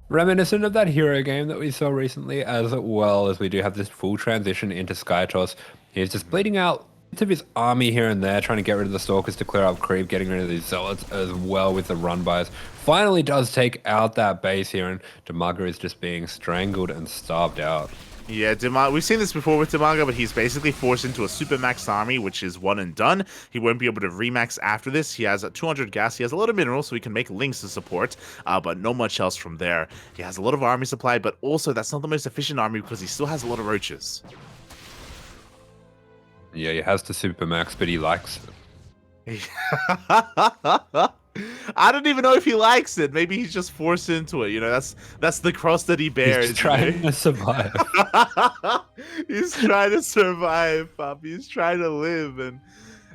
reminiscent of that hero game that we saw recently, as well as we do have this full transition into Skytoss. He's just bleeding out bits of his army here and there, trying to get rid of the Stalkers to clear up creep, getting rid of these Zealots as well with the run-bys. Finally does take out that base here, and DIMAGA is just being strangled and starved out. Yeah, we've seen this before with DIMAGA, but he's basically forced into a super max army, which is one and done. He won't be able to remax after this. He has 200 gas. He has a lot of minerals, so he can make links to support, but not much else from there. He has a lot of army supply, but also that's not the most efficient army because he still has a lot of roaches. Yeah, he has the super max, but he likes it. I don't even know if he likes it. Maybe he's just forced into it. You know, that's the cross that he bears. He's trying to survive. He's trying to survive, Poppy. He's trying to live. And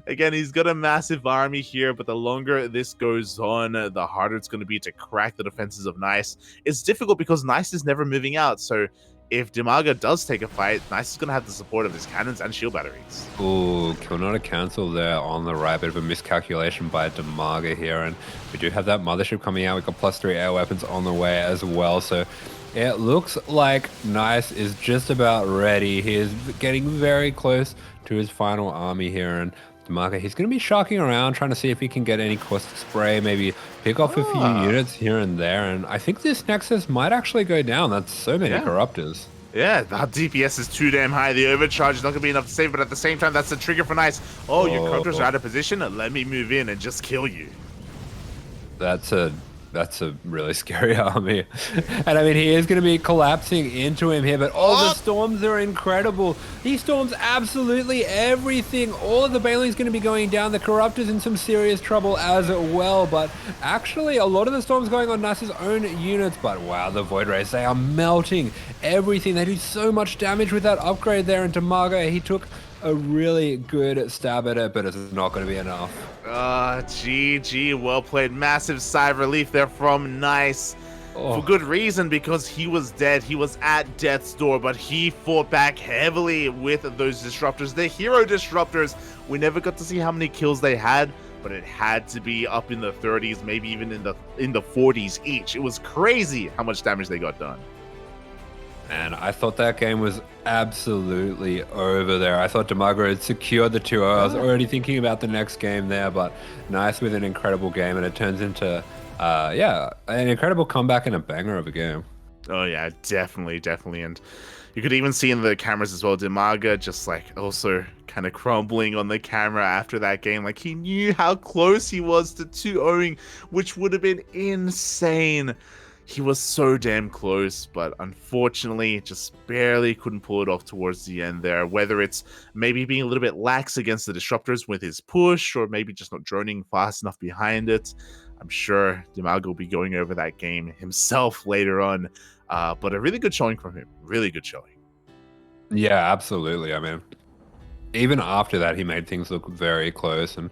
again, he's got a massive army here, but the longer this goes on, the harder it's going to be to crack the defenses of Nice. It's difficult because Nice is never moving out. So if DIMAGA does take a fight, Nice is going to have the support of his cannons and shield batteries. Ooh, kill not a cancel there on the right. Bit of a miscalculation by DIMAGA here. And we do have that mothership coming out. We've got +3 air weapons on the way as well. So it looks like Nice is just about ready. He is getting very close to his final army here. And DIMAGA, he's going to be shocking around, trying to see if he can get any caustic spray, maybe pick off a few units here and there. And I think this Nexus might actually go down. That's so many corruptors. Yeah, that DPS is too damn high. The overcharge is not going to be enough to save, but at the same time, that's the trigger for Nice. Oh, your corruptors are out of position. Let me move in and just kill you. That's a really scary army. And I mean, he is going to be collapsing into him here, but the storms are incredible. He storms absolutely everything. All of the Baneling's going to be going down. The Corruptor's in some serious trouble as well, but actually a lot of the storms going on Nice's own units. But wow, the Void Rays, they are melting everything. They do so much damage with that upgrade there. And DIMAGA, he took a really good stab at it, but it's not going to be enough. GG, well played. Massive sigh of relief there from Nice. For good reason, because he was dead. He was at death's door, but he fought back heavily with those disruptors. The hero disruptors, we never got to see how many kills they had, but it had to be up in the 30s, maybe even in the 40s each. It was crazy how much damage they got done. And I thought that game was absolutely over there. I thought DIMAGA had secured the 2-0. I was already thinking about the next game there, but Nice with an incredible game, and it turns into, an incredible comeback and a banger of a game. Oh yeah, definitely. And you could even see in the cameras as well, DIMAGA just like also kind of crumbling on the camera after that game. Like he knew how close he was to 2-0-ing, which would have been insane. He was so damn close, but unfortunately just barely couldn't pull it off towards the end there. Whether it's maybe being a little bit lax against the disruptors with his push, or maybe just not droning fast enough behind it. I'm sure DIMAGA will be going over that game himself later on. But a really good showing from him. Really good showing. Yeah, absolutely. I mean, even after that, he made things look very close. And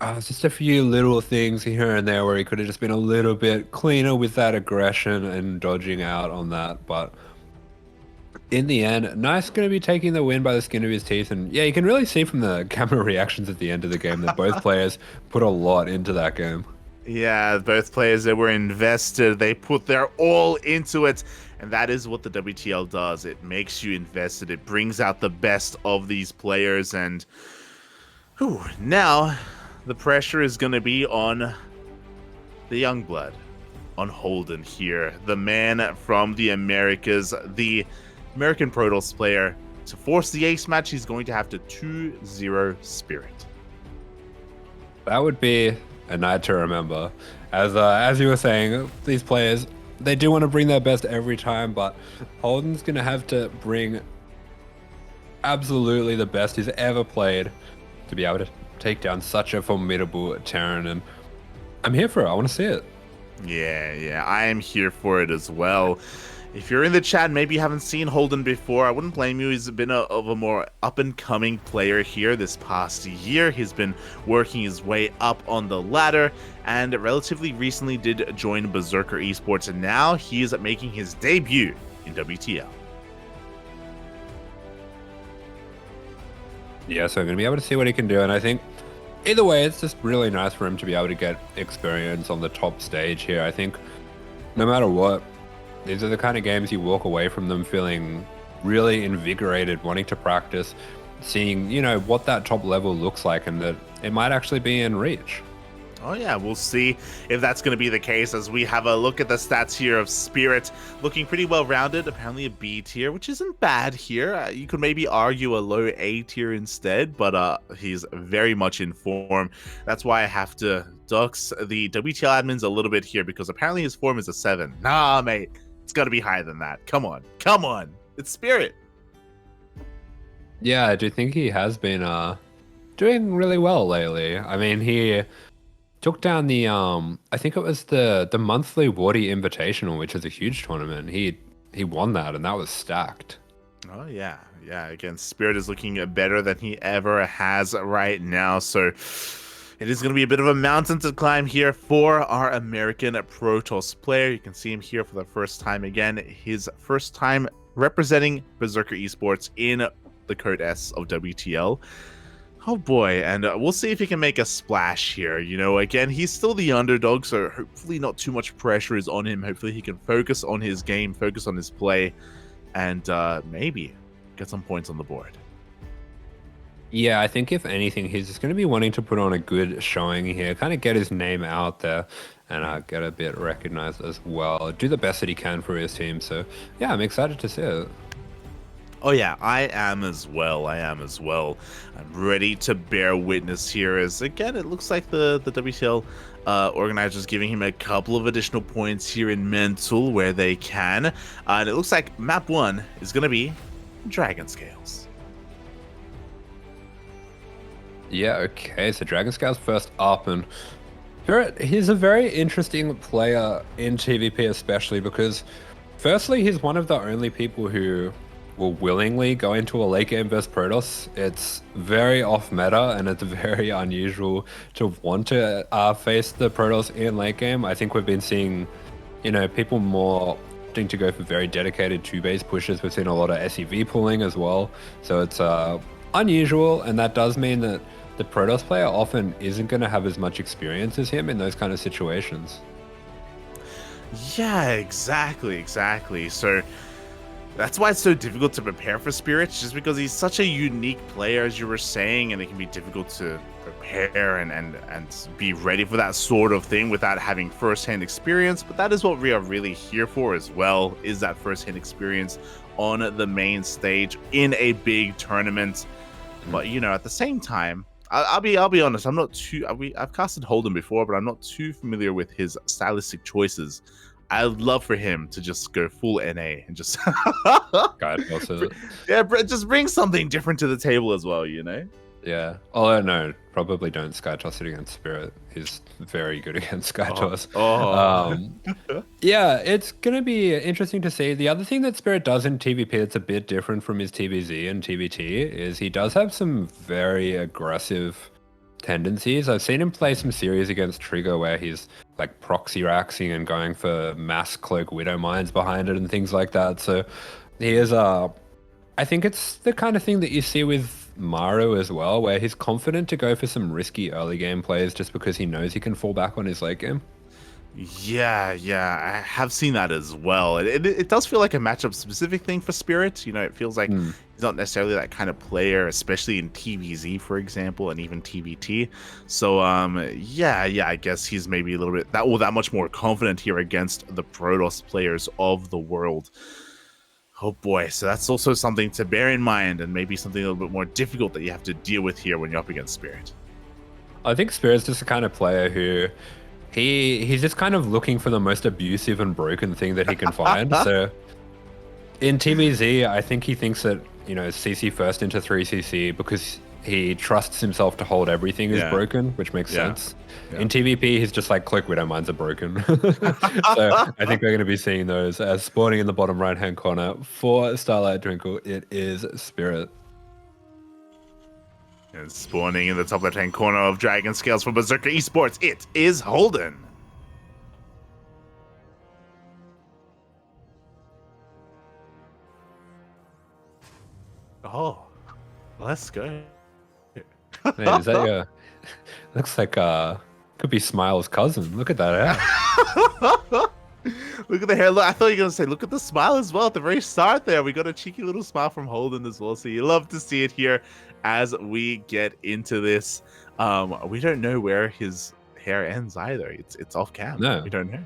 just a few little things here and there where he could have just been a little bit cleaner with that aggression and dodging out on that. But in the end, Nice going to be taking the win by the skin of his teeth. And yeah, you can really see from the camera reactions at the end of the game that both players put a lot into that game. Yeah, both players that were invested, they put their all into it. And that is what the WTL does. It makes you invested. It brings out the best of these players. And now the pressure is going to be on the young blood, on Holden here, the man from the Americas, the American Protoss player. To force the ace match, he's going to have to 2-0 Spirit. That would be a night to remember. As you were saying, these players, they do want to bring their best every time, but Holden's going to have to bring absolutely the best he's ever played to be able to take down such a formidable Terran. And I'm here for it. I want to see it. Yeah, I am here for it as well. If you're in the chat, maybe you haven't seen Holden before, I wouldn't blame you. He's been of a more up-and-coming player here this past year. He's been working his way up on the ladder, and relatively recently did join Berserker eSports, and now he is making his debut in WTL. Yeah, so I'm going to be able to see what he can do, and I think either way, it's just really nice for him to be able to get experience on the top stage here. I think no matter what, these are the kind of games you walk away from them feeling really invigorated, wanting to practice, seeing, what that top level looks like, and that it might actually be in reach. Oh yeah, we'll see if that's going to be the case as we have a look at the stats here of Spirit, looking pretty well rounded. Apparently a B tier, which isn't bad here. You could maybe argue a low A tier instead, but he's very much in form. That's why I have to dox the WTL admins a little bit here, because apparently his form is a 7. Nah, mate, it's got to be higher than that. Come on, come on, it's Spirit. Yeah, I do think he has been doing really well lately. I mean, he took down the I think it was the monthly Wardy Invitational, which is a huge tournament. He won that, and that was stacked. Oh yeah, yeah. Again, Spirit is looking better than he ever has right now. So it is going to be a bit of a mountain to climb here for our American Protoss player. You can see him here for the first time again. His first time representing Berserker eSports in the code S of WTL. Oh boy, and we'll see if he can make a splash here. You know, again, he's still the underdog, so hopefully not too much pressure is on him. Hopefully he can focus on his game, focus on his play, and maybe get some points on the board. Yeah, I think if anything, he's just going to be wanting to put on a good showing here, kind of get his name out there, and get a bit recognized as well. Do the best that he can for his team. So yeah, I'm excited to see it. Oh yeah, I am as well. I'm ready to bear witness here as, again, it looks like the WTL organizers giving him a couple of additional points here in mental where they can. And it looks like map 1 is going to be Dragon Scales. Yeah, okay, so Dragon Scale's first up, and he's a very interesting player in TVP, especially because firstly, he's one of the only people who will willingly go into a late game versus Protoss. It's very off meta, and it's very unusual to want to face the Protoss in late game. I think we've been seeing, you know, people more wanting to go for very dedicated 2-base pushes. We've seen a lot of SEV pulling as well. So it's unusual, and that does mean that the Protoss player often isn't going to have as much experience as him in those kind of situations. Yeah, exactly. So that's why it's so difficult to prepare for Spirits, just because he's such a unique player, as you were saying, and it can be difficult to prepare and be ready for that sort of thing without having first-hand experience. But that is what we are really here for as well, is that first-hand experience on the main stage in a big tournament. But, you know, at the same time, I'll be honest, I'm not too... I've casted Holden before, but I'm not too familiar with his stylistic choices. I'd love for him to just go full NA and just just bring something different to the table as well, you know? Yeah. Oh no, probably don't Sky Toss it against Spirit. He's very good against Sky Toss. Yeah, it's gonna be interesting to see. The other thing that Spirit does in TVP that's a bit different from his TVZ and TVT is he does have some very aggressive tendencies. I've seen him play some series against Trigger where he's like proxy raxing and going for mass cloak widow mines behind it and things like that. So he is I think it's the kind of thing that you see with Maru as well, where he's confident to go for some risky early game plays just because he knows he can fall back on his late game. Yeah, I have seen that as well. It does feel like a matchup specific thing for Spirit. You know, it feels like he's not necessarily that kind of player, especially in TVZ, for example, and even TVT. So, yeah, I guess he's maybe a little bit that much more confident here against the Protoss players of the world. Oh boy, so that's also something to bear in mind, and maybe something a little bit more difficult that you have to deal with here when you're up against Spirit. I think Spirit's just the kind of player who he's just kind of looking for the most abusive and broken thing that he can find. So in TVZ, I think he thinks that, you know, CC first into 3CC because he trusts himself to hold everything is broken, which makes sense. In TVP, he's just like, Cloak Widow mines are broken. So I think we're going to be seeing those as spawning in the bottom right-hand corner for Starlight Twinkle. It is Spirit. And spawning in the top left-hand corner of Dragon Scales for Berserker eSports, it is Holden. Oh, let's go. Man, is that your... Looks like could be Smile's cousin. Look at that hair. Look at the hair. Look, I thought you were gonna say, look at the smile as well at the very start there. We got a cheeky little smile from Holden as well. So you love to see it here as we get into this. We don't know where his hair ends either. It's off cam. No. We don't know.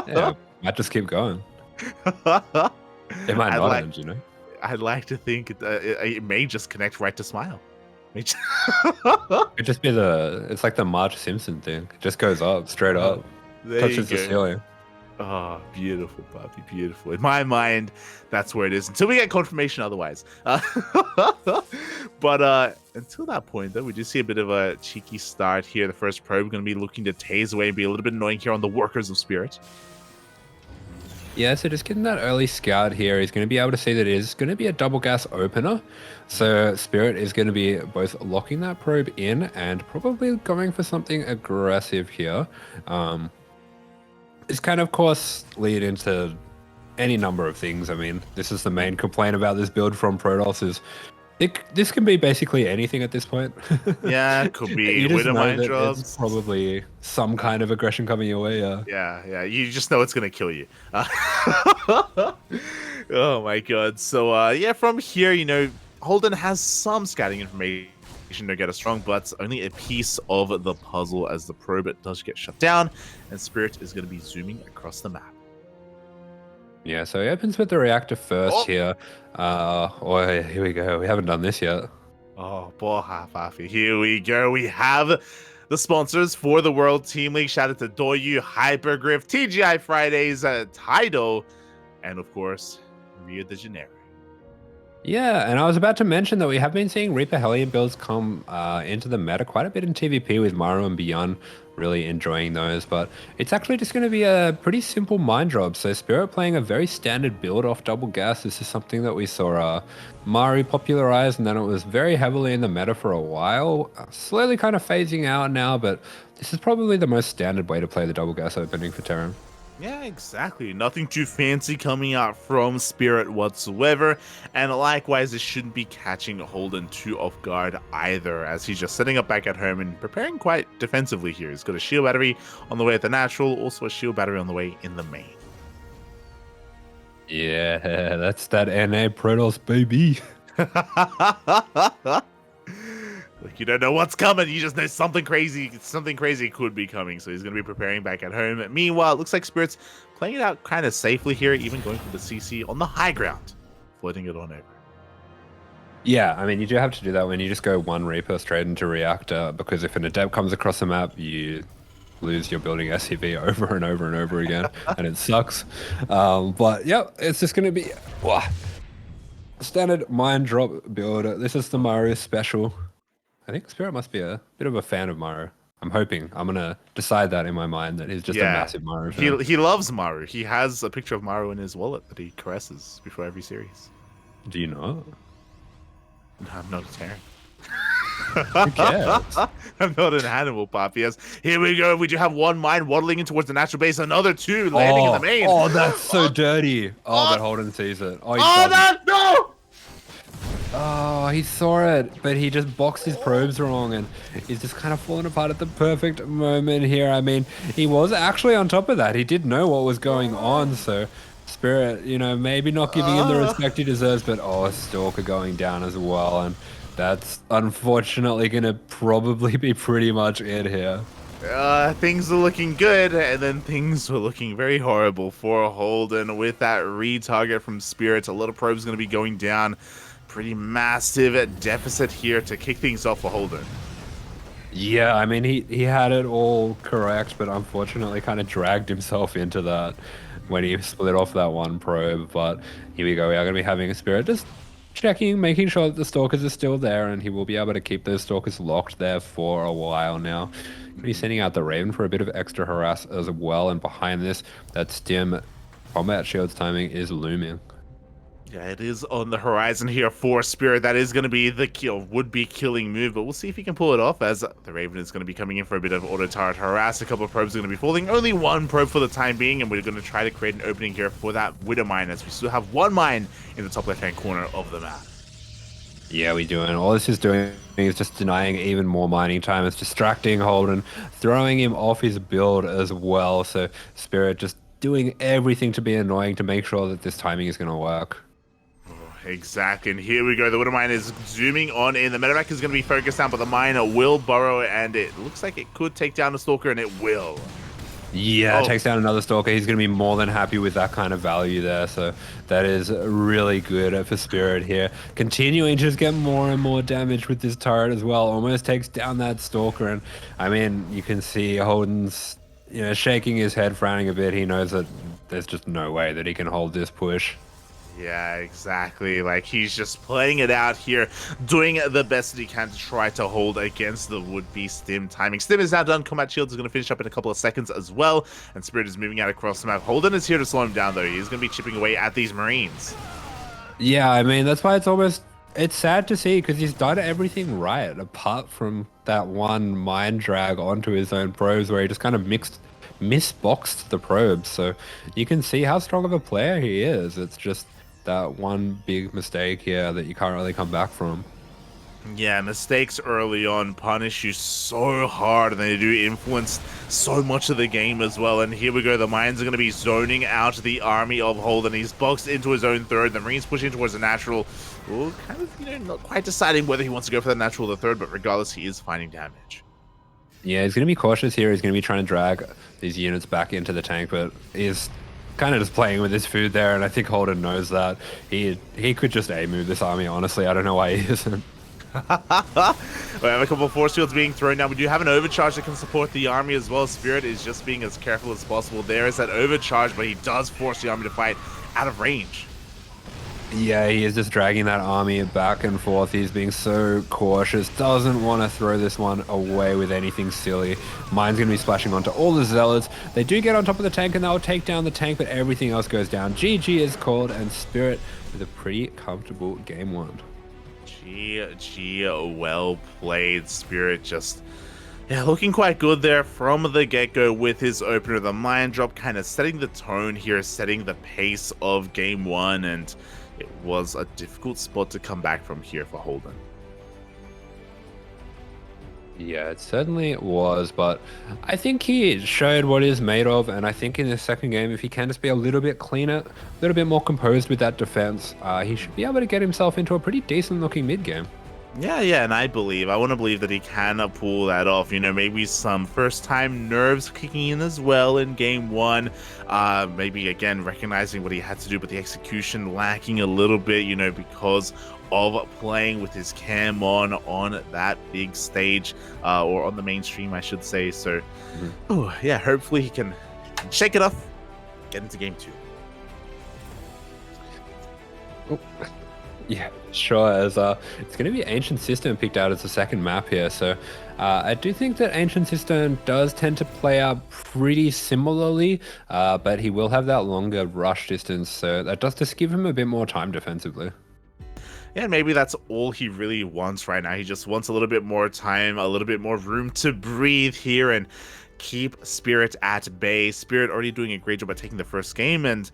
Yeah, might just keep going. It might not end, you know? I'd like to think it may just connect right to Smile. It'd just be it's like the Marge Simpson thing. It just goes up, straight up. Touches the ceiling. Oh, beautiful, puppy, beautiful. In my mind, that's where it is until we get confirmation otherwise. But until that point, though, we do see a bit of a cheeky start here. The first probe going to be looking to tase away and be a little bit annoying here on the Workers of Spirit. Yeah, so just getting that early scout here, he's going to be able to see that it is going to be a double gas opener. So Spirit is going to be both locking that probe in and probably going for something aggressive here. This can, of course, lead into any number of things. I mean, this is the main complaint about this build from Protoss is this can be basically anything at this point. Yeah, it could be Widowmine drops. It's probably some kind of aggression coming your way. Yeah. You just know it's gonna kill you. Oh my god. So yeah, from here, you know, Holden has some scouting information to get us strong, but only a piece of the puzzle as the probe does get shut down, and Spirit is going to be zooming across the map. Yeah, so he opens with the reactor first here. Oh, here we go. We haven't done this yet. Oh, boy, here we go. We have the sponsors for the World Team League. Shout out to Doyu, Hypergriff, TGI Fridays, Tidal, and of course, Rio de Janeiro. Yeah, and I was about to mention that we have been seeing Reaper Hellion builds come into the meta quite a bit in TVP with Maru and Beyond, really enjoying those, but it's actually just going to be a pretty simple mind drop. So Spirit playing a very standard build off double gas. This is something that we saw Maru popularize, and then it was very heavily in the meta for a while, slowly kind of phasing out now, but this is probably the most standard way to play the double gas opening for Terran. Yeah, exactly. Nothing too fancy coming out from Spirit whatsoever. And likewise, it shouldn't be catching Holden too off guard either, as he's just setting up back at home and preparing quite defensively here. He's got a shield battery on the way at the natural, also a shield battery on the way in the main. Yeah, that's that NA Protoss, baby. Like, you don't know what's coming. You just know something crazy could be coming. So he's going to be preparing back at home. Meanwhile, it looks like Spirit's playing it out kind of safely here, even going for the CC on the high ground, floating it on over. Yeah, I mean, you do have to do that when you just go one Reaper straight into Reactor, because if an Adept comes across the map, you lose your building SCV over and over and over again, and it sucks. But yeah, it's just going to be standard mind drop build. This is the Mario special. I think Spirit must be a bit of a fan of Maru. I'm hoping. I'm going to decide that in my mind that he's just a massive Maru fan. He loves Maru. He has a picture of Maru in his wallet that he caresses before every series. Do you know? I'm not a Terran. Who cares? I'm not an animal, Poppy. Yes. Here we go. We do have one mine waddling in towards the natural base. Another two landing in the main. Oh, that's so dirty. But Holden sees it. No! Oh, he saw it, but he just boxed his probes wrong, and he's just kind of falling apart at the perfect moment here. I mean, he was actually on top of that. He did know what was going on, so Spirit, you know, maybe not giving him the respect he deserves, but a Stalker going down as well, and that's unfortunately going to probably be pretty much it here. Things are looking good, and then things were looking very horrible for Holden with that retarget from Spirit. A lot of probes going to be going down. Pretty massive deficit here to kick things off for Holden. Yeah, I mean, he had it all correct, but unfortunately kind of dragged himself into that when he split off that one probe. But here we go. We are going to be having a Spirit just checking, making sure that the Stalkers are still there, and he will be able to keep those Stalkers locked there for a while now. He's sending out the Raven for a bit of extra harass as well, and behind this, that Stim combat shields timing is looming. Yeah, it is on the horizon here for Spirit. That is going to be the would-be killing move, but we'll see if he can pull it off, as the Raven is going to be coming in for a bit of auto-turret harass. A couple of probes are going to be falling. Only one probe for the time being, and we're going to try to create an opening here for that Widow mine, as we still have one mine in the top left-hand corner of the map. Yeah, we do, and all this is doing is just denying even more mining time. It's distracting Holden, throwing him off his build as well, so Spirit just doing everything to be annoying to make sure that this timing is going to work. exactly. And here we go. The Widow Mine is zooming on in. The Medevac is going to be focused down, but the mine will burrow, and it looks like it could take down the Stalker, and it will. Yeah, takes down another Stalker. He's going to be more than happy with that kind of value there. So that is really good for Spirit here. Continuing to just get more and more damage with this turret as well. Almost takes down that Stalker. And I mean, you can see Holden's, shaking his head, frowning a bit. He knows that there's just no way that he can hold this push. Yeah, exactly. Like, he's just playing it out here, doing the best that he can to try to hold against the would-be Stim timing. Stim is now done. Combat Shields is going to finish up in a couple of seconds as well, and Spirit is moving out across the map. Holden is here to slow him down, though. He's going to be chipping away at these Marines. Yeah, I mean, that's why it's sad to see, because he's done everything right, apart from that one mine drag onto his own probes where he just kind of misboxed the probes. So you can see how strong of a player he is. It's just that one big mistake here that you can't really come back from. Yeah, mistakes early on punish you so hard, and they do influence so much of the game as well. And here we go, the mines are going to be zoning out the army of Holden. He's boxed into his own third. The Marines pushing towards the natural. Well, kind of, not quite deciding whether he wants to go for the natural or the third, but regardless, he is finding damage. Yeah, he's going to be cautious here. He's going to be trying to drag these units back into the tank, but he's kind of just playing with his food there, and I think Holden knows that. He could just A-move this army, honestly. I don't know why he isn't. We have a couple of force fields being thrown now. We do have an overcharge that can support the army as well. Spirit is just being as careful as possible. There is that overcharge, but he does force the army to fight out of range. Yeah, he is just dragging that army back and forth. He's being so cautious. Doesn't want to throw this one away with anything silly. Mine's going to be splashing onto all the Zealots. They do get on top of the tank, and they'll take down the tank, but everything else goes down. GG is called, and Spirit with a pretty comfortable game one. GG, well played. Spirit just... yeah, looking quite good there from the get-go with his opener. The mine drop kind of setting the tone here, setting the pace of game one, and it was a difficult spot to come back from here for Holden. Yeah, it certainly was, but I think he showed what he's made of, and I think in the second game, if he can just be a little bit cleaner, a little bit more composed with that defense, he should be able to get himself into a pretty decent-looking mid-game. Yeah, and I want to believe that he can pull that off. Maybe some first-time nerves kicking in as well in game one. Maybe, again, recognizing what he had to do, but the execution lacking a little bit, because of playing with his cam on that big stage, or on the mainstream, I should say. So, hopefully he can shake it off, get into game two. Oh. Yeah, sure. As it's going to be Ancient System picked out as the second map here, so I do think that Ancient System does tend to play out pretty similarly, but he will have that longer rush distance, so that does just give him a bit more time defensively. Yeah, maybe that's all he really wants right now. He just wants a little bit more time, a little bit more room to breathe here and keep Spirit at bay. Spirit already doing a great job at taking the first game, and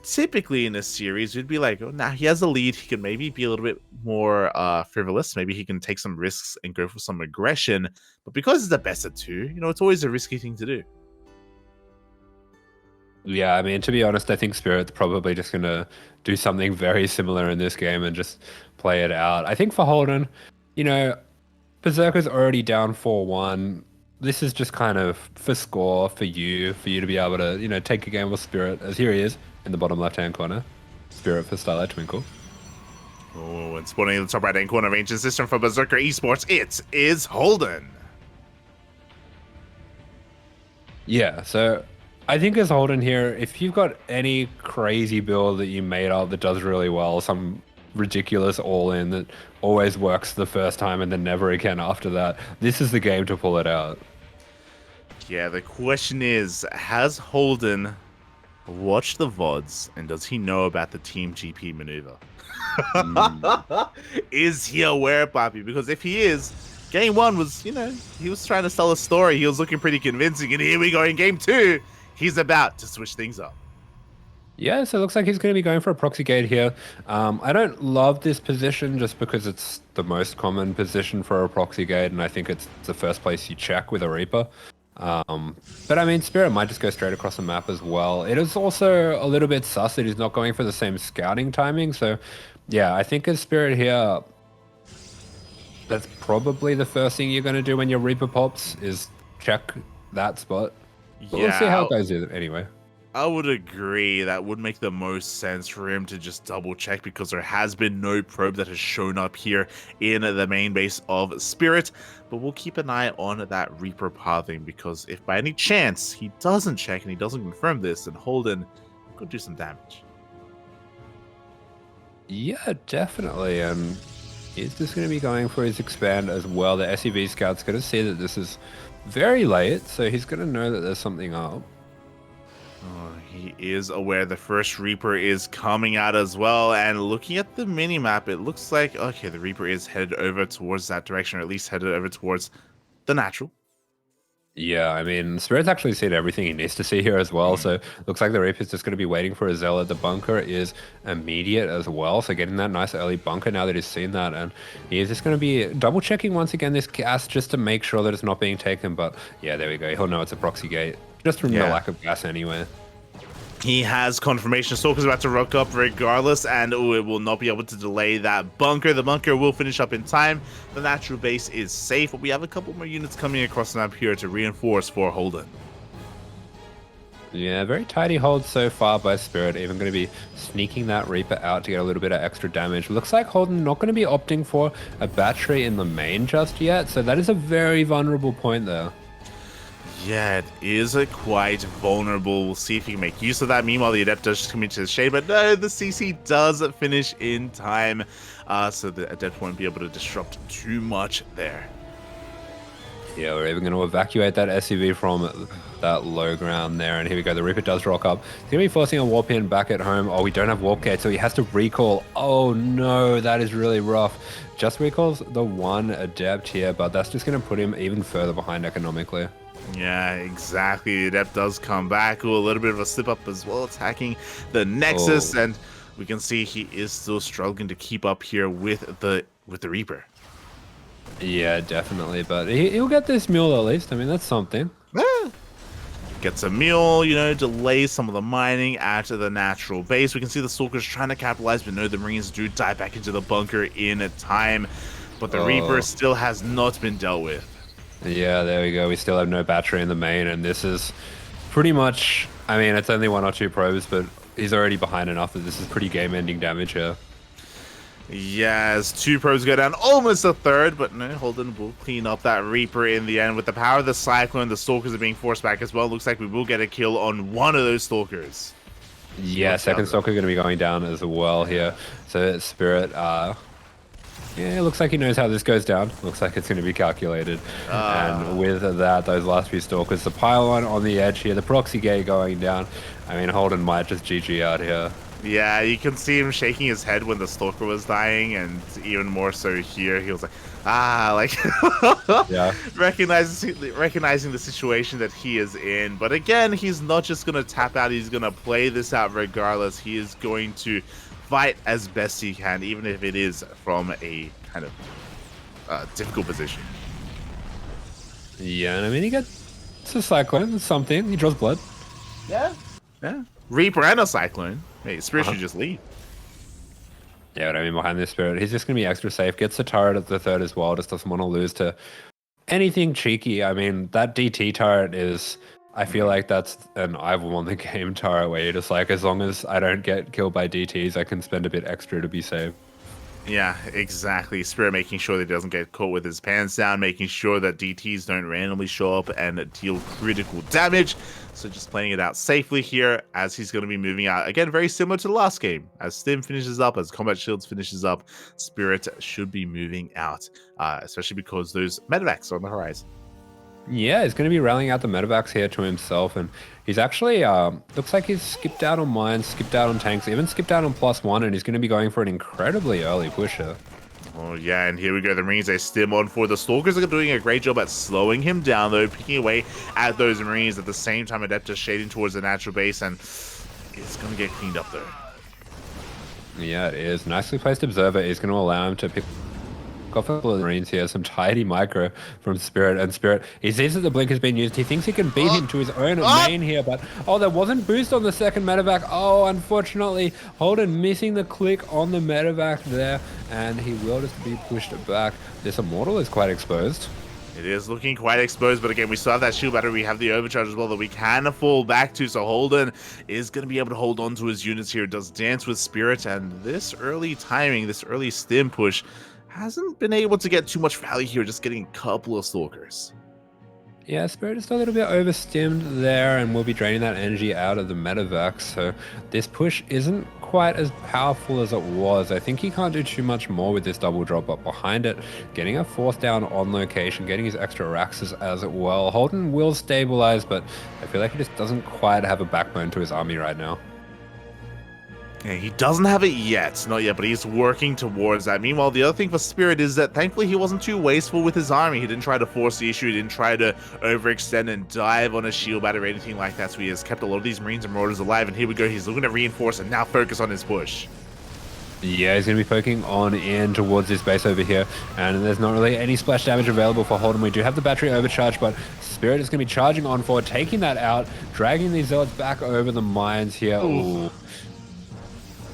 typically in this series, you'd be like, oh, now he has a lead. He can maybe be a little bit more frivolous. Maybe he can take some risks and go for some aggression. But because it's the best of two, it's always a risky thing to do. Yeah, I mean, to be honest, I think Spirit's probably just going to do something very similar in this game and just play it out. I think for Holden, Berserker's already down 4-1. This is just kind of for score for you to be able to, take a game with Spirit, as here he is in the bottom left-hand corner. Spirit for Starlight Twinkle. Oh, and spawning in the top right-hand corner of Ancient System for Berserker eSports, it is Holden. Yeah, so I think as Holden here, if you've got any crazy build that you made up that does really well, some ridiculous all-in that always works the first time and then never again after that, this is the game to pull it out. Yeah, the question is, has Holden watched the VODs, and does he know about the Team GP maneuver? Is he aware, Papi? Because if he is, game one was, he was trying to sell a story. He was looking pretty convincing, and here we go in game two. He's about to switch things up. Yeah, so it looks like he's going to be going for a proxy gate here. I don't love this position just because it's the most common position for a proxy gate, and I think it's the first place you check with a Reaper. But I mean, Spirit might just go straight across the map as well. It is also a little bit sus that he's not going for the same scouting timing, so Yeah, I think as Spirit here, that's probably the first thing you're going to do when your Reaper pops is check that spot. But we'll see how Yeah, it goes anyway. I would agree that would make the most sense for him to just double check because there has been no probe that has shown up here in the main base of Spirit. But we'll keep an eye on that Reaper pathing because if by any chance he doesn't check and he doesn't confirm this, then Holden could do some damage. Yeah, definitely. He's just going to be going for his expand as well. The SEV scout's going to see that this is very late, so he's going to know that there's something up. Oh, he is aware the first Reaper is coming out as well, and looking at the mini-map, it looks like, okay, the Reaper is headed over towards that direction, or at least headed over towards the natural. Yeah, I mean, Spirit's actually seen everything he needs to see here as well, so looks like the Reaper's just going to be waiting for a Zealot. The bunker is immediate as well, so getting that nice early bunker now that he's seen that, and he is just going to be double-checking once again this gas just to make sure that it's not being taken, but yeah, there we go. He'll know it's a proxy gate, just from the lack of gas anyway. He has confirmation. Stalker's about to rock up regardless, and it will not be able to delay that bunker. The bunker will finish up in time. The natural base is safe, but we have a couple more units coming across the map here to reinforce for Holden. Yeah, very tidy hold so far by Spirit. Even going to be sneaking that Reaper out to get a little bit of extra damage. Looks like Holden not going to be opting for a battery in the main just yet, so that is a very vulnerable point there. Yeah, it is quite vulnerable. We'll see if he can make use of that. Meanwhile, the Adept does just come into the shade, but no, the CC does finish in time, so the Adept won't be able to disrupt too much there. Yeah, we're even going to evacuate that SUV from that low ground there, and here we go. The Reaper does rock up. He's going to be forcing a warp in back at home. Oh, we don't have warp gate, so he has to recall. Oh no, that is really rough. Just recalls the one Adept here, but that's just going to put him even further behind economically. Yeah, exactly. The Adept does come back. Ooh, a little bit of a slip up as well, attacking the Nexus, and we can see he is still struggling to keep up here with the Reaper. Yeah, definitely, but he'll get this mule at least. I mean, that's something. Gets a mule, you know, delays some of the mining at the natural base. We can see the Stalkers trying to capitalize, but no, the Marines do dive back into the bunker in time. But the Reaper still has not been dealt with. Yeah, there we go. We still have no battery in the main, and this is pretty much, I mean, it's only 1 or 2 probes, but he's already behind enough that this is pretty game-ending damage here. Yes, 2 probes go down, almost a third, but no, Holden will clean up that Reaper in the end. With the power of the Cyclone, the Stalkers are being forced back as well. Looks like we will get a kill on one of those Stalkers. Yeah, second Stalker going to be going down as well here. So Spirit, yeah, it looks like he knows how this goes down. Looks like it's going to be calculated. And with that, those last few Stalkers, the pylon on the edge here, the proxy gate going down. I mean, Holden might just GG out here. Yeah, you can see him shaking his head when the Stalker was dying, and even more so here. He was like, yeah, recognizing the situation that he is in. But again, he's not just going to tap out. He's going to play this out regardless. He is going to fight as best he can, even if it is from a kind of difficult position. Yeah, and I mean, he gets a Cyclone, something. He draws blood. Yeah. Reaper and a Cyclone. Hey, Spirit should just leave. Yeah, but I mean, behind this Spirit, he's just going to be extra safe. Gets the turret at the third as well. Just doesn't want to lose to anything cheeky. I mean, that DT turret is, I feel like that's an I've won the game turret where you're just like, as long as I don't get killed by DTs, I can spend a bit extra to be safe. Yeah, exactly. Spirit making sure that he doesn't get caught with his pants down, making sure that DTs don't randomly show up and deal critical damage. So just playing it out safely here as he's going to be moving out. Again, very similar to the last game. As Stim finishes up, as Combat Shields finishes up, Spirit should be moving out, especially because those medevacs are on the horizon. Yeah, he's going to be rallying out the medevacs here to himself, and he's actually, looks like he's skipped out on mines, skipped out on tanks, even skipped out on +1, and he's going to be going for an incredibly early pusher. Oh yeah, and here we go. The Marines, they stim on for the Stalkers are doing a great job at slowing him down, though, picking away at those Marines at the same time. Adeptus shading towards the natural base, and it's going to get cleaned up, though. Yeah, it is. Nicely placed Observer is going to allow him to pick Got for the Marines here, some tidy micro from Spirit, and Spirit, he sees that the blink has been used. He thinks he can beat him to his own main here, but oh, there wasn't boost on the second medevac. Oh, unfortunately, Holden missing the click on the medevac there, and he will just be pushed back. This Immortal is quite exposed. It is looking quite exposed, but again, we still have that shield battery. We have the overcharge as well that we can fall back to. So Holden is going to be able to hold on to his units here. Does dance with Spirit, and this early timing, this early stim push, hasn't been able to get too much value here, just getting a couple of Stalkers. Yeah, Spirit is a little bit overstimmed there, and will be draining that energy out of the medevac. So this push isn't quite as powerful as it was. I think he can't do too much more with this double drop, but behind it, getting a fourth down on location, getting his extra Raxes as well. Holden will stabilize, but I feel like he just doesn't quite have a backbone to his army right now. Yeah, he doesn't have it yet, not yet, but he's working towards that. Meanwhile, the other thing for Spirit is that thankfully he wasn't too wasteful with his army. He didn't try to force the issue, he didn't try to overextend and dive on a shield battery or anything like that, so he has kept a lot of these Marines and Marauders alive, and here we go, he's looking to reinforce and now focus on his push. Yeah, he's going to be poking on in towards this base over here, and there's not really any splash damage available for Holden. We do have the battery overcharge, but Spirit is going to be charging on forward, taking that out, dragging these Zealots back over the mines here. Ooh.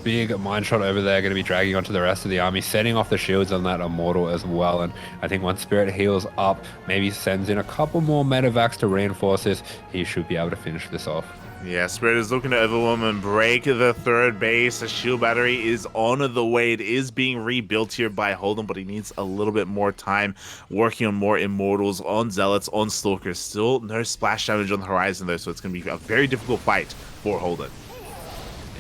Big mine shot over there, going to be dragging onto the rest of the army, setting off the shields on that Immortal as well. And I think once Spirit heals up, maybe sends in a couple more medevacs to reinforce this, he should be able to finish this off. Yeah, Spirit is looking to overwhelm and break the third base. The shield battery is on the way. It is being rebuilt here by Holden, but he needs a little bit more time working on more Immortals, on Zealots, on Stalkers. Still no splash damage on the horizon, though, so it's going to be a very difficult fight for Holden.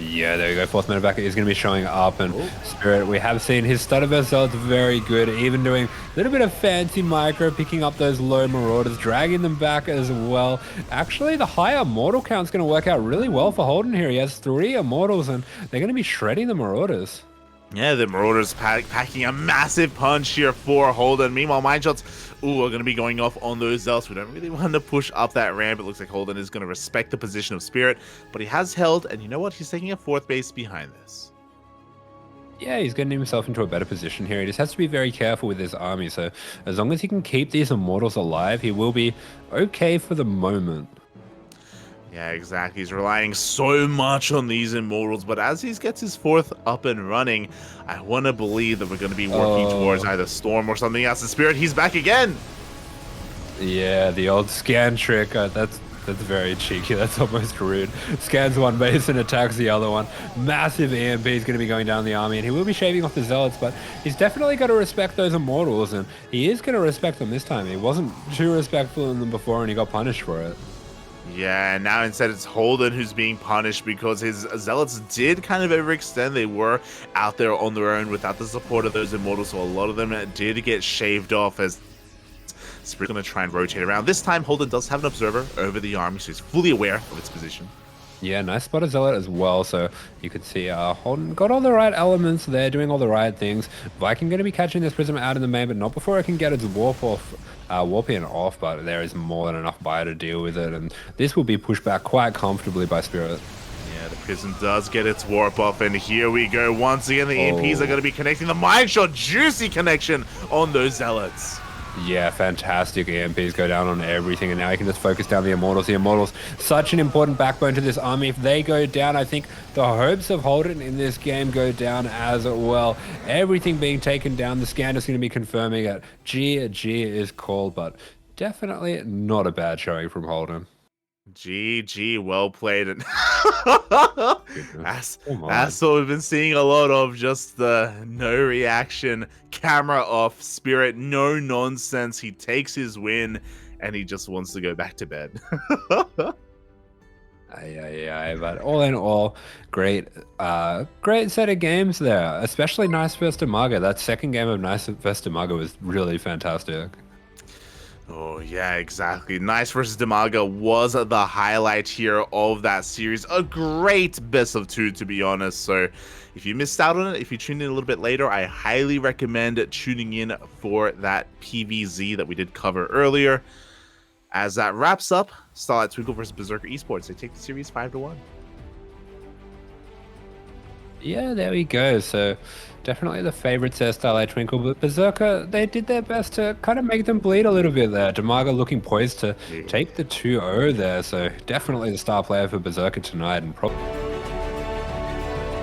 Yeah, there you go. Fourth medevac is going to be showing up, and Spirit, we have seen his Stutterverse Zealots very good, even doing a little bit of fancy micro, picking up those low Marauders, dragging them back as well. Actually, the higher Immortal count is going to work out really well for Holden here. He has 3 Immortals, and they're going to be shredding the Marauders. Yeah, the Marauders packing a massive punch here for Holden. Meanwhile, mine shots are going to be going off on those Zealots. We don't really want to push up that ramp. It looks like Holden is going to respect the position of Spirit, but he has held, and you know what? He's taking a fourth base behind this. Yeah, he's getting himself into a better position here. He just has to be very careful with his army. So as long as he can keep these Immortals alive, he will be okay for the moment. Yeah, exactly. He's relying so much on these Immortals, but as he gets his fourth up and running, I want to believe that we're going to be working towards either Storm or something else. The Spirit, he's back again! Yeah, the old scan trick. That's very cheeky. That's almost rude. Scans one base and attacks the other one. Massive EMP is going to be going down the army, and he will be shaving off the Zealots, but he's definitely got to respect those Immortals, and he is going to respect them this time. He wasn't too respectful of them before, and he got punished for it. Yeah, now instead it's Holden who's being punished because his Zealots did kind of overextend. They were out there on their own without the support of those Immortals, so a lot of them did get shaved off as Spirit's going to try and rotate around. This time, Holden does have an observer over the army, so he's fully aware of its position. Yeah, nice spot of Zealot as well, so you could see Holden got all the right elements there, doing all the right things. Viking going to be catching this Prism out in the main, but not before it can get its warp in off, but there is more than enough buy to deal with it, and this will be pushed back quite comfortably by Spirit. Yeah, the Prism does get its warp off, and here we go. Once again, the EMPs are going to be connecting. The Mind Shot, juicy connection on those Zealots. Yeah, fantastic EMPs go down on everything, and now he can just focus down the Immortals. The Immortals, such an important backbone to this army. If they go down, I think the hopes of Holden in this game go down as well. Everything being taken down, the scan is going to be confirming it. GG is called, but definitely not a bad showing from Holden. GG, well played. And that's what we've been seeing a lot of, just the no reaction, camera off, Spirit, no nonsense. He takes his win and he just wants to go back to bed. But all in all, great set of games there, especially Nice vs DIMAGA. That second game of Nice vs DIMAGA was really fantastic. Oh, yeah, exactly. Nice vs DIMAGA was the highlight here of that series. A great best of 2, to be honest. So if you missed out on it, if you tuned in a little bit later, I highly recommend tuning in for that PVZ that we did cover earlier. As that wraps up, Starlight Twinkle versus Berserker eSports. They take the series 5-1. Yeah, there we go. So definitely the favorites there, Starlight Twinkle, but Berserker, they did their best to kind of make them bleed a little bit there. DIMAGA looking poised to take the 2-0 there. So definitely the star player for Berserker tonight and probably